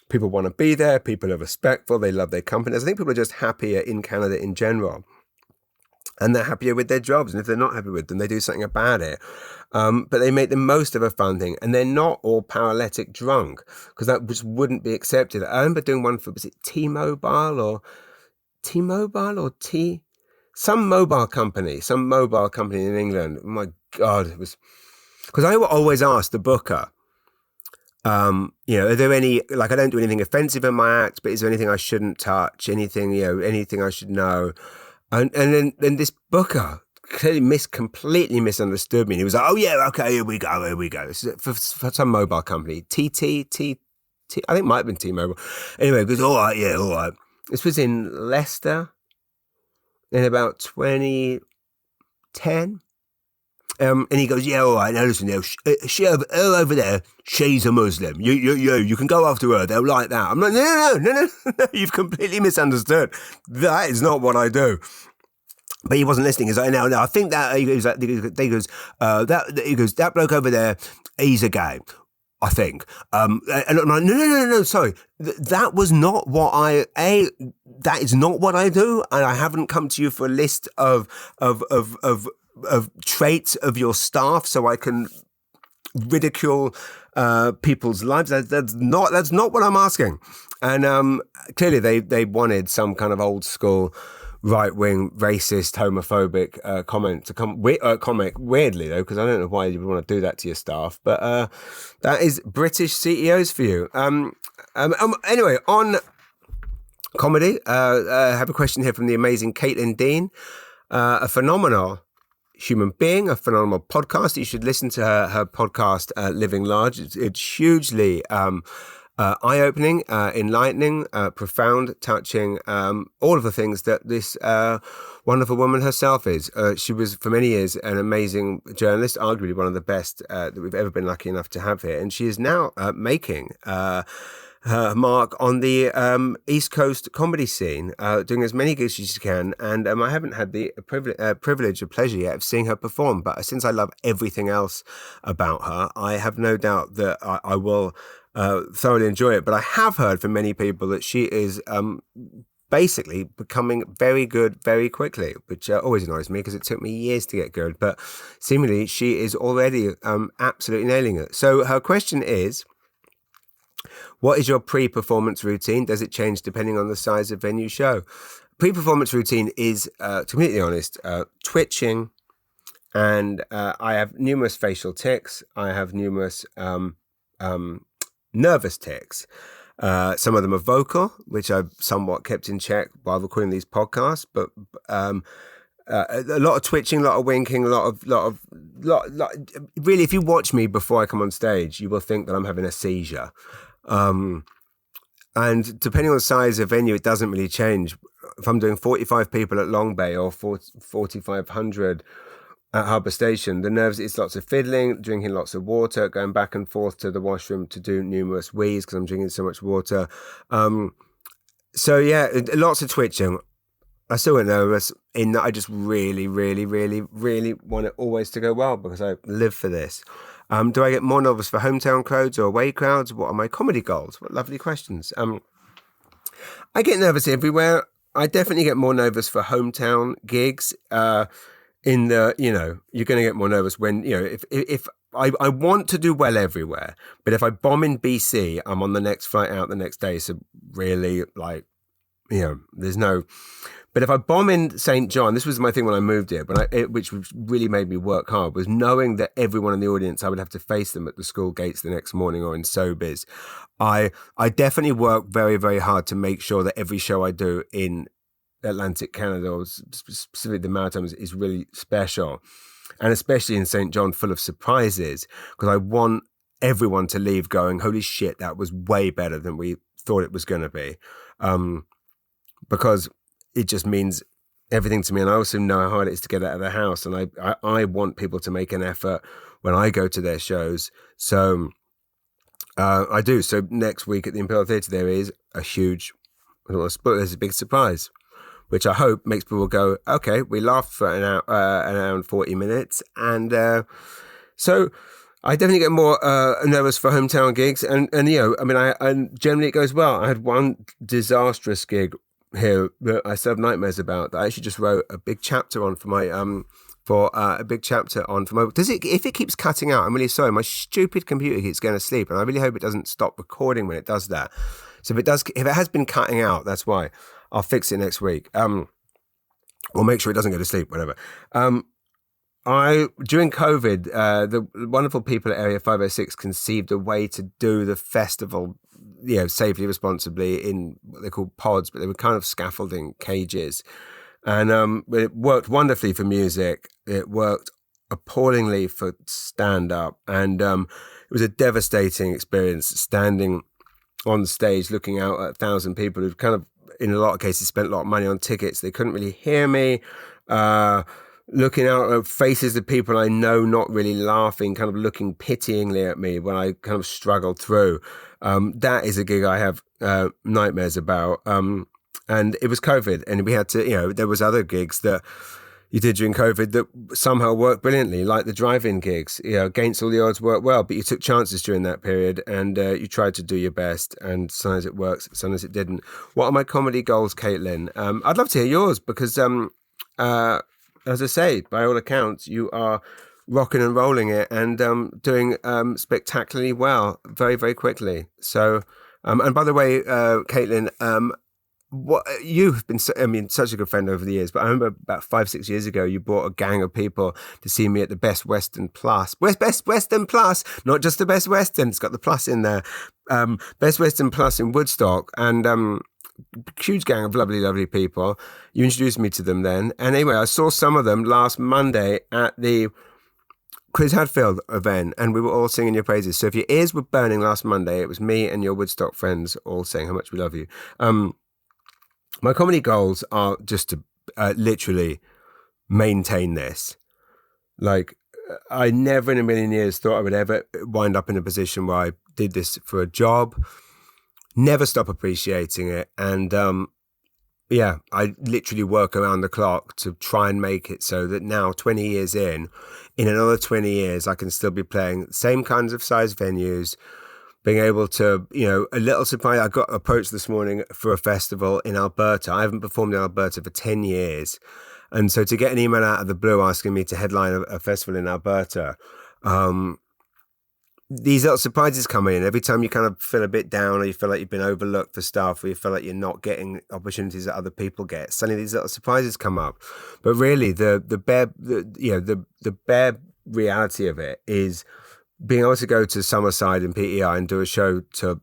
People want to be there. People are respectful. They love their companies. I think people are just happier in Canada in general. And they're happier with their jobs. And if they're not happy with them, they do something about it. But they make the most of a fun thing. And they're not all paralytic drunk, because that just wouldn't be accepted. I remember doing one for, was it T-Mobile or some mobile company in England. Oh my God, it was, because I always ask the booker, are there any, like, I don't do anything offensive in my act, but is there anything I shouldn't touch? Anything I should know? And then this booker clearly completely misunderstood me. And he was like, oh yeah, okay, here we go. This is for some mobile company, I think it might have been T-Mobile. Anyway, it goes, all right. This was in Leicester in about 2010. And he goes, yeah, all right, now listen, she over there, she's a Muslim. You can go after her, they'll like that. I'm like, no, you've completely misunderstood. That is not what I do. But he wasn't listening. He's like, no, I think that, he goes, that bloke over there, he's a gay, I think. And I'm like, no, sorry. That was not what that is not what I do. And I haven't come to you for a list of traits of your staff so I can ridicule people's lives. That's not what I'm asking. And clearly they wanted some kind of old school right-wing, racist, homophobic comment to come weirdly though, because I don't know why you would want to do that to your staff. But that is British CEOs for you. Anyway, on comedy, I have a question here from the amazing Caitlin Dean, a phenomenal human being, a phenomenal podcast. You should listen to her podcast, Living Large. It's hugely eye-opening, enlightening, profound, touching, all of the things that this wonderful woman herself is. She was, for many years, an amazing journalist, arguably one of the best that we've ever been lucky enough to have here. And she is now making her mark on the East Coast comedy scene, doing as many gigs as she can. And I haven't had the privilege or pleasure yet of seeing her perform. But since I love everything else about her, I have no doubt that I will thoroughly enjoy it. But I have heard from many people that she is basically becoming very good very quickly, which always annoys me because it took me years to get good. But seemingly she is already absolutely nailing it. So her question is, what is your pre-performance routine? Does it change depending on the size of venue show? Pre-performance routine is, to be completely honest, twitching, and I have numerous facial tics. I have numerous nervous tics. Some of them are vocal, which I've somewhat kept in check while recording these podcasts, but a lot of twitching, a lot of winking, a lot of really, if you watch me before I come on stage, you will think that I'm having a seizure. And depending on the size of venue, it doesn't really change. If I'm doing 45 people at Long Bay or 4,500 at Harbour Station, the nerves, it's lots of fiddling, drinking lots of water, going back and forth to the washroom to do numerous wheeze because I'm drinking so much water. So yeah, lots of twitching. I still get nervous in that I just really, really, really, really want it always to go well because I live for this. Do I get more nervous for hometown crowds or away crowds? What are my comedy goals? What lovely questions. I get nervous everywhere. I definitely get more nervous for hometown gigs. You're going to get more nervous when, if I want to do well everywhere, but if I bomb in BC, I'm on the next flight out the next day. So really, there's no. But if I bomb in St. John, this was my thing when I moved here, which really made me work hard, was knowing that everyone in the audience, I would have to face them at the school gates the next morning or in Sobeys. I definitely work very, very hard to make sure that every show I do in Atlantic Canada, or specifically the Maritimes, is really special. And especially in St. John, full of surprises, because I want everyone to leave going, holy shit, that was way better than we thought it was going to be. Because it just means everything to me. And I also know how hard it is to get out of the house. And I want people to make an effort when I go to their shows. So I do. So next week at the Imperial Theatre, there is a huge, there's a big surprise, which I hope makes people go, okay, we laughed for an hour and 40 minutes. And so I definitely get more nervous for hometown gigs. And generally it goes well. I had one disastrous gig here that I still have nightmares about that I actually just wrote a big chapter on for my book. If it keeps cutting out, I'm really sorry. My stupid computer keeps going to sleep, and I really hope it doesn't stop recording when it does that. So if it has been cutting out, that's why. I'll fix it next week. Or make sure it doesn't go to sleep, whatever. During COVID, the wonderful people at Area 506 conceived a way to do the festival, safely, responsibly in what they call pods, but they were kind of scaffolding cages. And it worked wonderfully for music. It worked appallingly for stand-up. And it was a devastating experience standing on stage looking out at 1,000 people who've kind of, in a lot of cases, spent a lot of money on tickets. They couldn't really hear me. Looking out at faces of people I know not really laughing, kind of looking pityingly at me when I kind of struggled through. That is a gig I have nightmares about. And it was COVID, and we had to, there was other gigs that you did during COVID that somehow worked brilliantly, like the drive-in gigs. Against all the odds worked well, but you took chances during that period, and you tried to do your best, and sometimes it works, sometimes it didn't. What are my comedy goals, Caitlin? I'd love to hear yours, because as I say, by all accounts, you are rocking and rolling it and doing spectacularly well very, very quickly. So, and by the way, Caitlin, what you've been, such a good friend over the years, but I remember about 5-6 years ago, you brought a gang of people to see me at the Best Western Plus. Best Western Plus, not just the Best Western, it's got the plus in there. Best Western Plus in Woodstock, and huge gang of lovely, lovely people. You introduced me to them then. And anyway, I saw some of them last Monday at the Chris Hadfield event, and we were all singing your praises. So if your ears were burning last Monday, it was me and your Woodstock friends all saying how much we love you. My comedy goals are just to literally maintain this. Like, I never in a million years thought I would ever wind up in a position where I did this for a job. Never stop appreciating it. And I literally work around the clock to try and make it so that now, 20 years in another 20 years, I can still be playing the same kinds of size venues, being able to, a little surprise. I got approached this morning for a festival in Alberta. I haven't performed in Alberta for 10 years. And so to get an email out of the blue asking me to headline a festival in Alberta, these little surprises come in every time you kind of feel a bit down, or you feel like you've been overlooked for stuff, or you feel like you're not getting opportunities that other people get. Suddenly these little surprises come up. But really the bare reality of it is being able to go to Summerside in PEI and do a show to,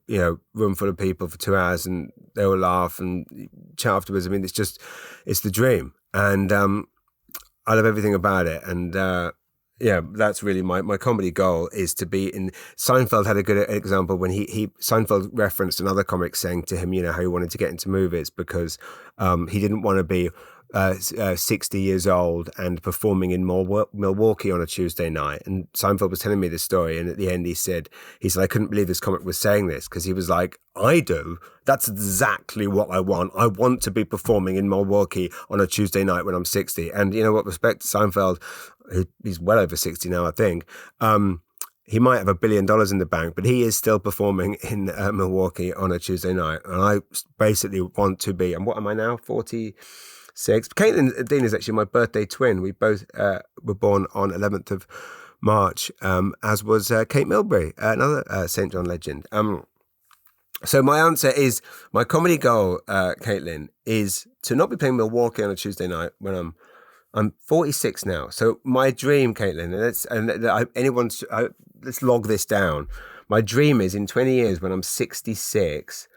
room full of people for 2 hours, and they will laugh and chat afterwards. I mean, it's the dream. And I love everything about it. And that's really my comedy goal, is to be in. Seinfeld had a good example when Seinfeld referenced another comic saying to him, how he wanted to get into movies because he didn't want to be 60 years old and performing in Milwaukee on a Tuesday night. And Seinfeld was telling me this story, and at the end he said, I couldn't believe this comic was saying this, because he was like, I do. That's exactly what I want. I want to be performing in Milwaukee on a Tuesday night when I'm 60. And you know what, respect to Seinfeld, he's well over 60 now, I think. He might have $1 billion in the bank, but he is still performing in Milwaukee on a Tuesday night. And I basically want to be, and what am I now, 46? Caitlin Dean is actually my birthday twin. We both were born on 11th of March, as was Kate Milbury, another St. John legend. So my answer is, my comedy goal, Caitlin, is to not be playing Milwaukee on a Tuesday night when I'm 46 now. So my dream, Caitlin, let's log this down. My dream is in 20 years when I'm 66,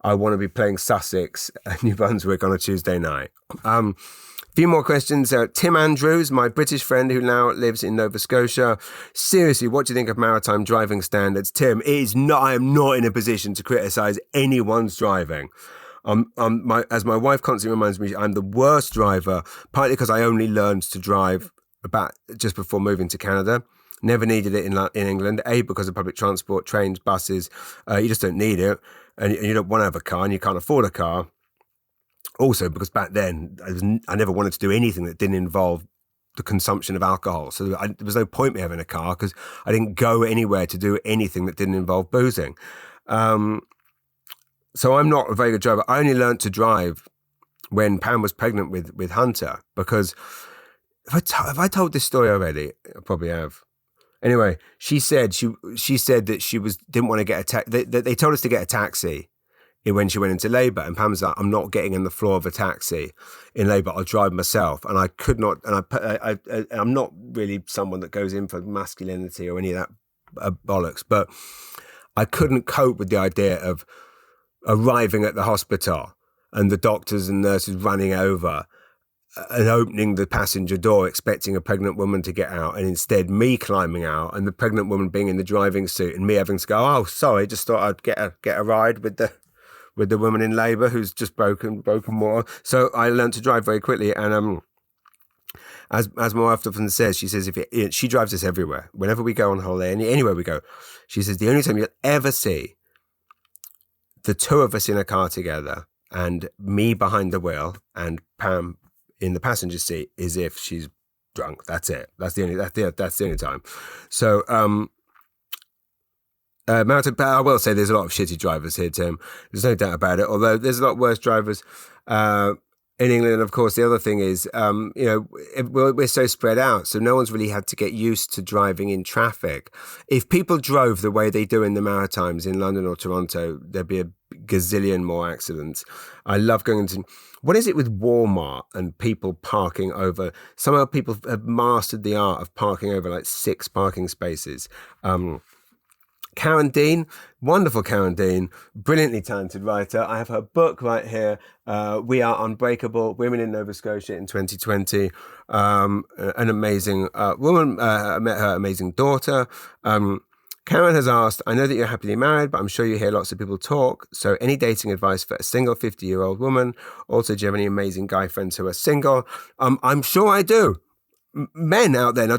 I want to be playing Sussex and New Brunswick on a Tuesday night. A few more questions. Tim Andrews, my British friend who now lives in Nova Scotia. Seriously, what do you think of maritime driving standards? Tim, I am not in a position to criticise anyone's driving. As my wife constantly reminds me, I'm the worst driver, partly because I only learned to drive about just before moving to Canada. Never needed it in England. A, because of public transport, trains, buses. You just don't need it. And you don't want to have a car, and you can't afford a car. Also, because back then, I never wanted to do anything that didn't involve the consumption of alcohol. So there was no point me having a car, because I didn't go anywhere to do anything that didn't involve boozing. So I'm not a very good driver. I only learned to drive when Pam was pregnant with Hunter, because have I told this story already? I probably have. Anyway, she said that she didn't want to get a taxi. They told us to get a taxi when she went into labour, and Pam was like, I'm not getting in the floor of a taxi in labour. I'll drive myself. And I could not. And I'm not really someone that goes in for masculinity or any of that bollocks, but I couldn't cope with the idea of arriving at the hospital and the doctors and nurses running over and opening the passenger door expecting a pregnant woman to get out, and instead me climbing out and the pregnant woman being in the driving suit and me having to go, oh, sorry, just thought I'd get a ride with the woman in labour who's just broken more. So I learned to drive very quickly, and as my wife often says, she says she drives us everywhere. Whenever we go on holiday, anywhere we go, she says the only time you'll ever see the two of us in a car together and me behind the wheel and Pam in the passenger seat is if she's drunk. That's it. That's the only time. So, I will say there's a lot of shitty drivers here, Tim. There's no doubt about it. Although there's a lot worse drivers in England. And of course, the other thing is, we're so spread out, so no one's really had to get used to driving in traffic. If people drove the way they do in the Maritimes in London or Toronto, there'd be a gazillion more accidents. I love going into, what is it with Walmart and people parking over? Somehow people have mastered the art of parking over like 6 parking spaces. Karen Dean, wonderful Karen Dean, brilliantly talented writer. I have her book right here, We Are Unbreakable, Women in Nova Scotia in 2020. An amazing woman. I met her amazing daughter. Karen has asked, I know that you're happily married, but I'm sure you hear lots of people talk. So any dating advice for a single 50-year-old woman? Also, do you have any amazing guy friends who are single? I'm sure I do. Men out there, now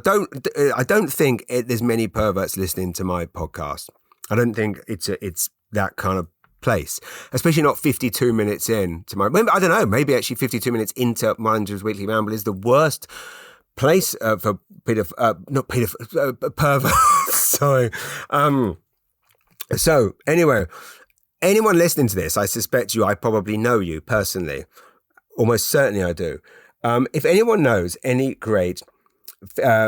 I don't think there's many perverts listening to my podcast. I don't think it's that kind of place, especially not 52 minutes in to my. I don't know. Maybe actually 52 minutes into Mullinger's Weekly Ramble is the worst place for perverts. Sorry. So anyway, anyone listening to this, I suspect I probably know you personally. Almost certainly I do. If anyone knows any great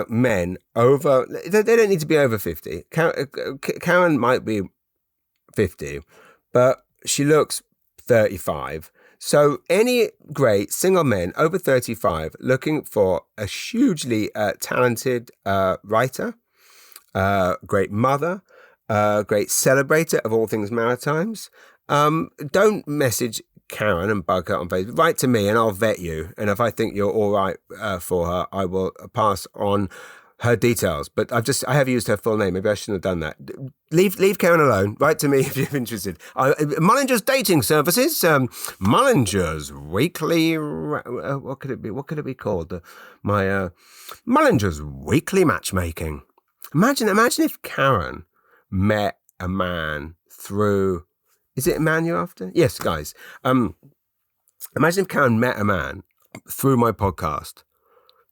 men over, they don't need to be over 50. Karen might be 50, but she looks 35. So any great single men over 35 looking for a hugely talented writer, great mother, great celebrator of all things Maritimes, don't message Karen and bug her on Facebook. Write to me and I'll vet you. And if I think you're all right for her, I will pass on her details, but I have used her full name. Maybe I shouldn't have done that. Leave Karen alone. Write to me if you're interested. Mullinger's dating services. Mullinger's weekly. What could it be? What could it be called? Mullinger's weekly matchmaking. Imagine if Karen met a man through. Is it a man you're after? Yes, guys. Imagine if Karen met a man through my podcast.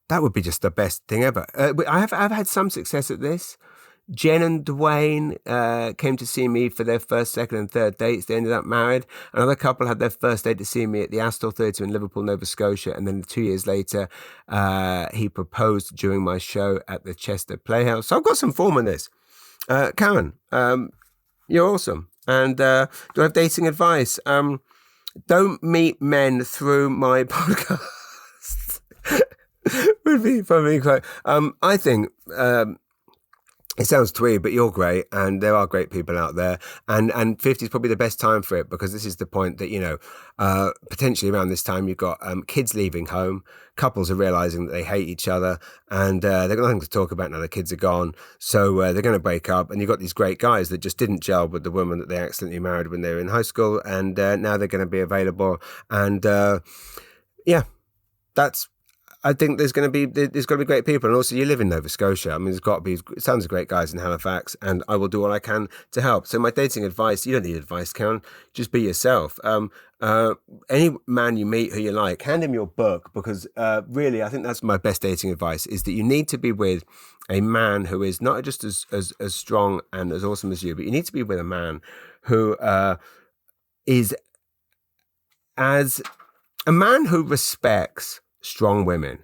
That would be just the best thing ever. I've had some success at this. Jen and Dwayne came to see me for their first, second and third dates. They ended up married. Another couple had their first date to see me at the Astor Theatre in Liverpool, Nova Scotia. And then 2 years later, he proposed during my show at the Chester Playhouse. So I've got some form in this. Karen, you're awesome. And do I have dating advice? Don't meet men through my podcast. Would be probably quite. I think it sounds twee, but you're great, and there are great people out there, and 50 is probably the best time for it, because this is the point that potentially around this time you've got kids leaving home, couples are realizing that they hate each other, and they've got nothing to talk about now. The kids are gone, so they're going to break up, and you've got these great guys that just didn't gel with the woman that they accidentally married when they were in high school, and now they're going to be available, and that's. I think there's got to be great people, and also you live in Nova Scotia. I mean, there's got to be tons of great guys in Halifax, and I will do all I can to help. So my dating advice: you don't need advice, Karen. Just be yourself. Any man you meet who you like, hand him your book, because really, I think that's my best dating advice: is that you need to be with a man who is not just as strong and as awesome as you, but you need to be with a man who is as a man who respects strong women.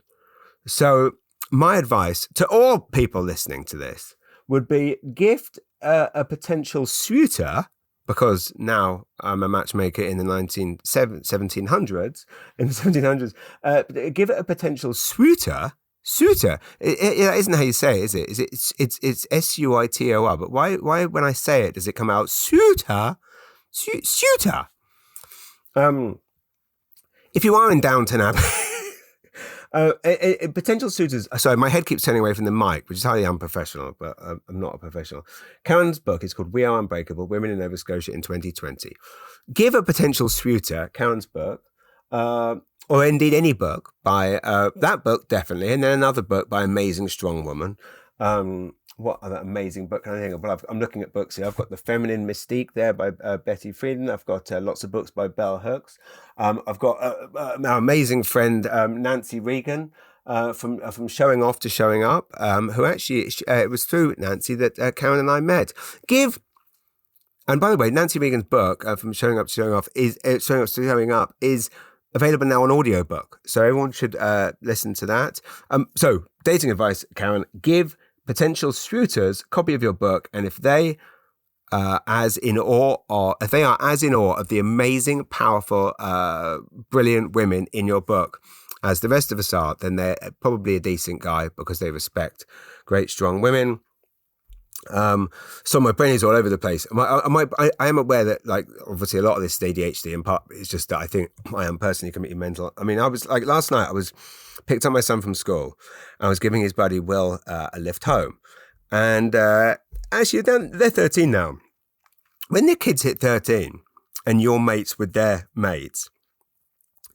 So my advice to all people listening to this would be gift a potential suitor, because now I'm a matchmaker in the 1700s. In the 1700s, give it a potential suitor. It isn't how you say it, is it? It's suitor. But why when I say it does it come out suitor? Suitor. If you are in Downton Abbey. Potential suitors. Sorry, my head keeps turning away from the mic, which is highly unprofessional, but I'm not a professional. Karen's book is called We Are Unbreakable, Women in Nova Scotia in 2020. Give a potential suitor Karen's book, or indeed any book by that book, definitely, and then another book by Amazing Strong Woman. What other amazing book can I think of? Well, I'm looking at books here. I've got The Feminine Mystique there by Betty Friedan. I've got lots of books by Bell Hooks. I've got our amazing friend Nancy Regan from Showing Off to Showing Up, who actually, it was through Nancy that Karen and I met. And by the way, Nancy Regan's book, From Showing Up to Showing Off, is available now on audiobook. So everyone should listen to that. So dating advice, Karen, give potential suitors copy of your book, and if they are as in awe of the amazing, powerful, brilliant women in your book as the rest of us are, then they're probably a decent guy, because they respect great, strong women. So my brain is all over the place. I am aware that, like, obviously a lot of this is ADHD, and part it's just that I think I am personally committed mental. I mean, I was like last night, picked up my son from school. I was giving his buddy Will a lift home, and actually they're 13 now. When the kids hit 13 and you're mates with their mates,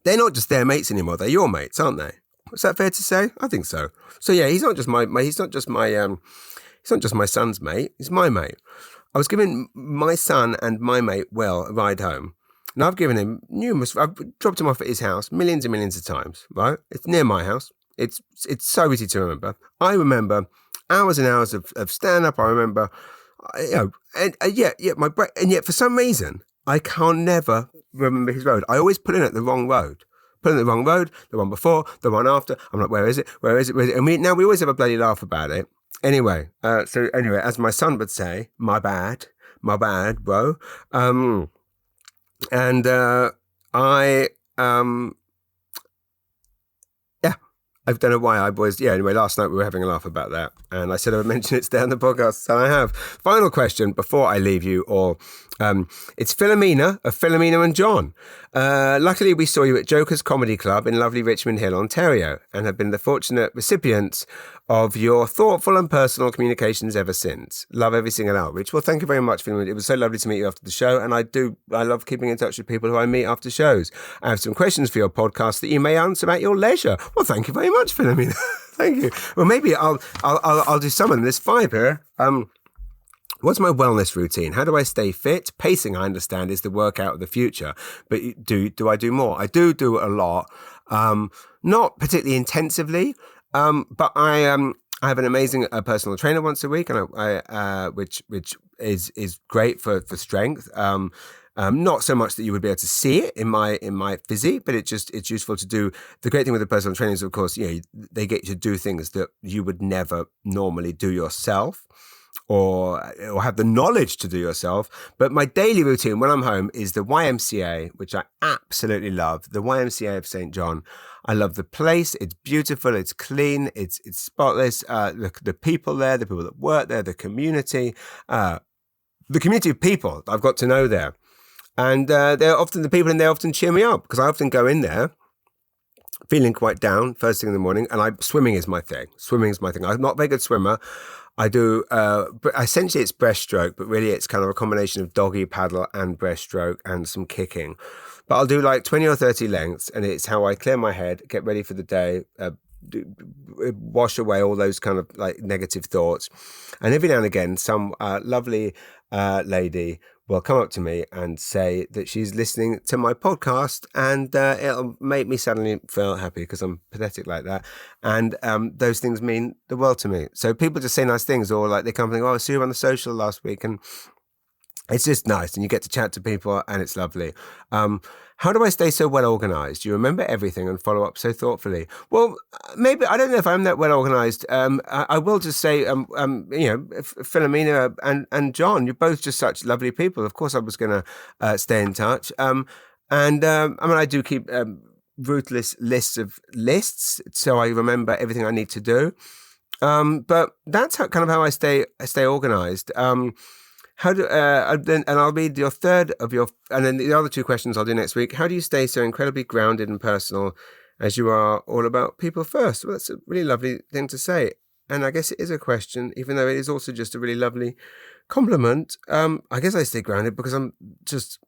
they're not just their mates anymore. They're your mates, aren't they? Is that fair to say? I think so. So yeah, he's not just my son's mate. He's my mate. I was giving my son and my mate Will a ride home. And I've given him I've dropped him off at his house millions and millions of times, right? It's near my house. It's so easy to remember. I remember hours and hours of stand-up. I remember, and yet for some reason, I can never remember his road. I always put in at the wrong road. The one before, the one after. I'm like, where is it? And we always have a bloody laugh about it. Anyway, as my son would say, my bad, bro. I don't know why anyway, last night we were having a laugh about that, and I said I would mention it today on the podcast, so I have. Final question before I leave you all. It's Philomena of Philomena and John. Luckily, we saw you at Joker's Comedy Club in lovely Richmond Hill, Ontario, and have been the fortunate recipients of your thoughtful and personal communications ever since. Love every single outreach. Well, thank you very much, Philomena. It was so lovely to meet you after the show, and I love keeping in touch with people who I meet after shows. I have some questions for your podcast that you may answer at your leisure. Well, thank you very much, Philomena. Thank you. Well, maybe I'll do some of them. There's 5 here. What's my wellness routine? How do I stay fit? Pacing, I understand, is the workout of the future. But do I do more? I do a lot. Not particularly intensively, but I have an amazing personal trainer once a week, and which is great for strength. Not so much that you would be able to see it in my physique, but it's useful to do. The great thing with the personal trainers, of course, they get you to do things that you would never normally do yourself, or have the knowledge to do yourself. But my daily routine when I'm home is the YMCA, which I absolutely love. The YMCA of St. John. I love the place. It's beautiful. It's clean. It's spotless. The people there, the people that work there, the community of people I've got to know there. And they're often, the people in there often cheer me up, because I often go in there feeling quite down first thing in the morning, and swimming is my thing. I'm not a very good swimmer. I do, essentially it's breaststroke, but really it's kind of a combination of doggy paddle and breaststroke and some kicking. But I'll do like 20 or 30 lengths, and it's how I clear my head, get ready for the day, wash away all those kind of like negative thoughts. And every now and again, some lovely lady will come up to me and say that she's listening to my podcast, and it'll make me suddenly feel happy, because I'm pathetic like that. And those things mean the world to me. So people just say nice things, or like they come and think, oh, I saw you on the social last week, and it's just nice, and you get to chat to people, and it's lovely. How do I stay so well organized? You remember everything and follow up so thoughtfully. Well, maybe, I don't know if I'm that well organized. I will just say, Philomena and John, you're both just such lovely people. Of course, I was going to stay in touch. I do keep ruthless lists, so I remember everything I need to do. But that's how I stay organized. And I'll read your third of your, and then the other 2 questions I'll do next week. How do you stay so incredibly grounded and personal as you are all about people first? Well, that's a really lovely thing to say. And I guess it is a question, even though it is also just a really lovely compliment. I guess I stay grounded because I'm just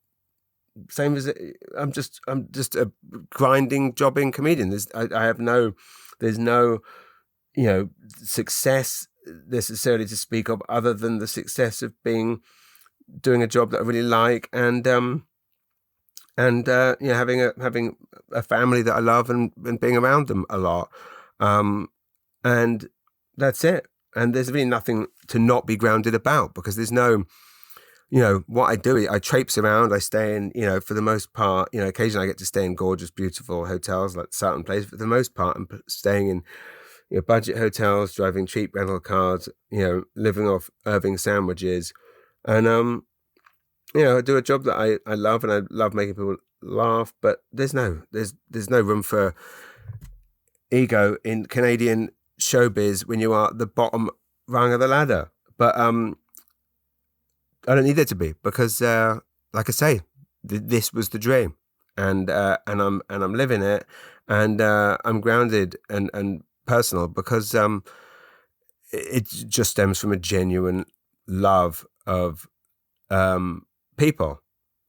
I'm just a grinding, jobbing comedian. There's no success necessarily to speak of, other than the success of doing a job that I really like, and having a family that I love, and being around them a lot, and that's it. And there's really nothing to not be grounded about, because there's no, what I do, I traipse around, I stay in, for the most part, occasionally I get to stay in gorgeous, beautiful hotels like Sutton Place, but for the most part I'm staying in budget hotels, driving cheap rental cars, living off Irving sandwiches. And, I do a job that I love, and I love making people laugh, but there's no room for ego in Canadian showbiz when you are the bottom rung of the ladder. But I don't need there to be, because like I say, this was the dream, and I'm living it, and I'm grounded and personal, because it just stems from a genuine love of people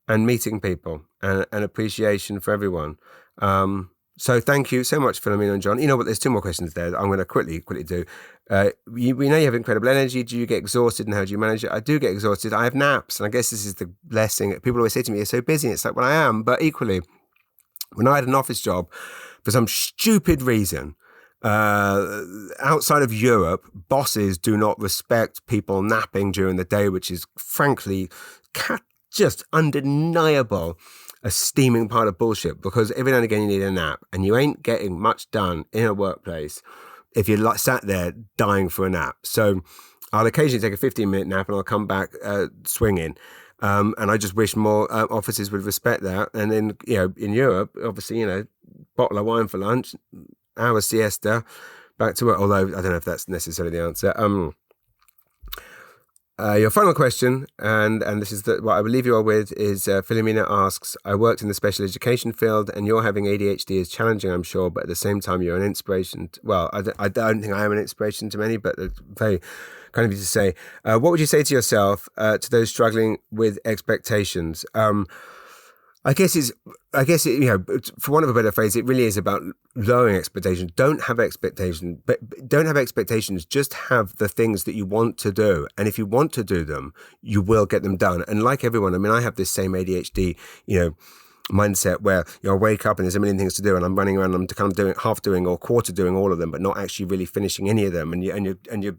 and meeting people, and appreciation for everyone. So thank you so much, Philomena and John. You know what? There's 2 more questions there that I'm going to quickly do. We know you have incredible energy. Do you get exhausted, and how do you manage it? I do get exhausted. I have naps, and I guess this is the blessing. People always say to me, "You're so busy." It's like, well, I am, but equally, when I had an office job, for some stupid reason, outside of Europe, bosses do not respect people napping during the day, which is frankly just undeniable, a steaming pile of bullshit, because every now and again you need a nap, and you ain't getting much done in a workplace if you're sat there dying for a nap. So I'll occasionally take a 15-minute nap, and I'll come back swinging. And I just wish more offices would respect that. And then, in Europe, obviously, bottle of wine for lunch, hour siesta, back to work. Although I don't know if that's necessarily the answer. Your final question, and this is what I will leave you all with, is Philomena asks, I worked in the special education field and you're having ADHD is challenging, I'm sure, but at the same time you're an inspiration. I don't think I am an inspiration to many, but it's very kind of you to say. What would you say to yourself, to those struggling with expectations? I guess, for want of a better phrase, it really is about lowering expectations. Don't have expectations, but don't have expectations. Just have the things that you want to do. And if you want to do them, you will get them done. And like everyone, I mean, I have this same ADHD, mindset where I wake up and there's a million things to do and I'm running around and I'm kind of half doing or quarter doing all of them, but not actually really finishing any of them. And you're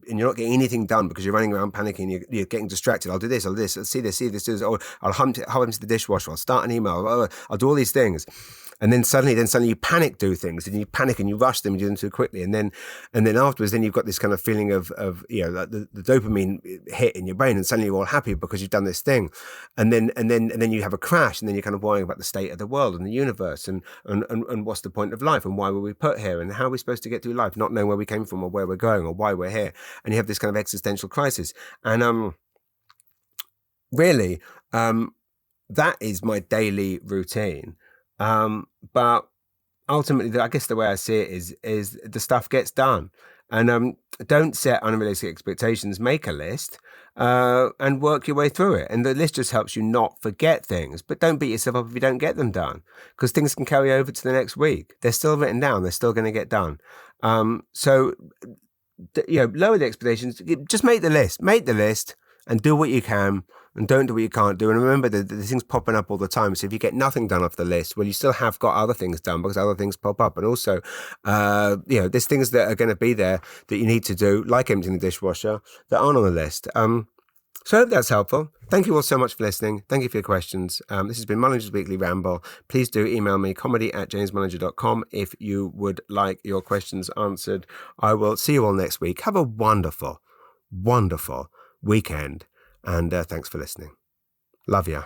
not getting anything done because you're running around panicking. You're getting distracted. I'll do this. I'll see this. Or I'll hum into the dishwasher. I'll start an email. I'll do all these things. And then suddenly you panic do things, and you panic and you rush them, you do them too quickly, and then afterwards, then you've got this kind of feeling of like the dopamine hit in your brain, and suddenly you're all happy because you've done this thing, and then you have a crash, and then you're kind of worrying about the state of the world and the universe, and what's the point of life, and why were we put here, and how are we supposed to get through life, not knowing where we came from or where we're going or why we're here, and you have this kind of existential crisis, and really, that is my daily routine. But ultimately, I guess the way I see it is the stuff gets done, and don't set unrealistic expectations. Make a list and work your way through it. And the list just helps you not forget things. But don't beat yourself up if you don't get them done, because things can carry over to the next week. They're still written down. They're still going to get done. So lower the expectations. Just make the list and do what you can. And don't do what you can't do. And remember, the things popping up all the time. So if you get nothing done off the list, well, you still have got other things done because other things pop up. And also, there's things that are going to be there that you need to do, like emptying the dishwasher, that aren't on the list. So I hope that's helpful. Thank you all so much for listening. Thank you for your questions. This has been Mullinger's Weekly Ramble. Please do email me, comedy@jamesmullinger.com, if you would like your questions answered. I will see you all next week. Have a wonderful, wonderful weekend. And thanks for listening. Love ya.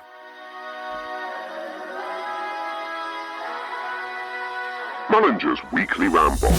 Mullinger's Weekly Ramble.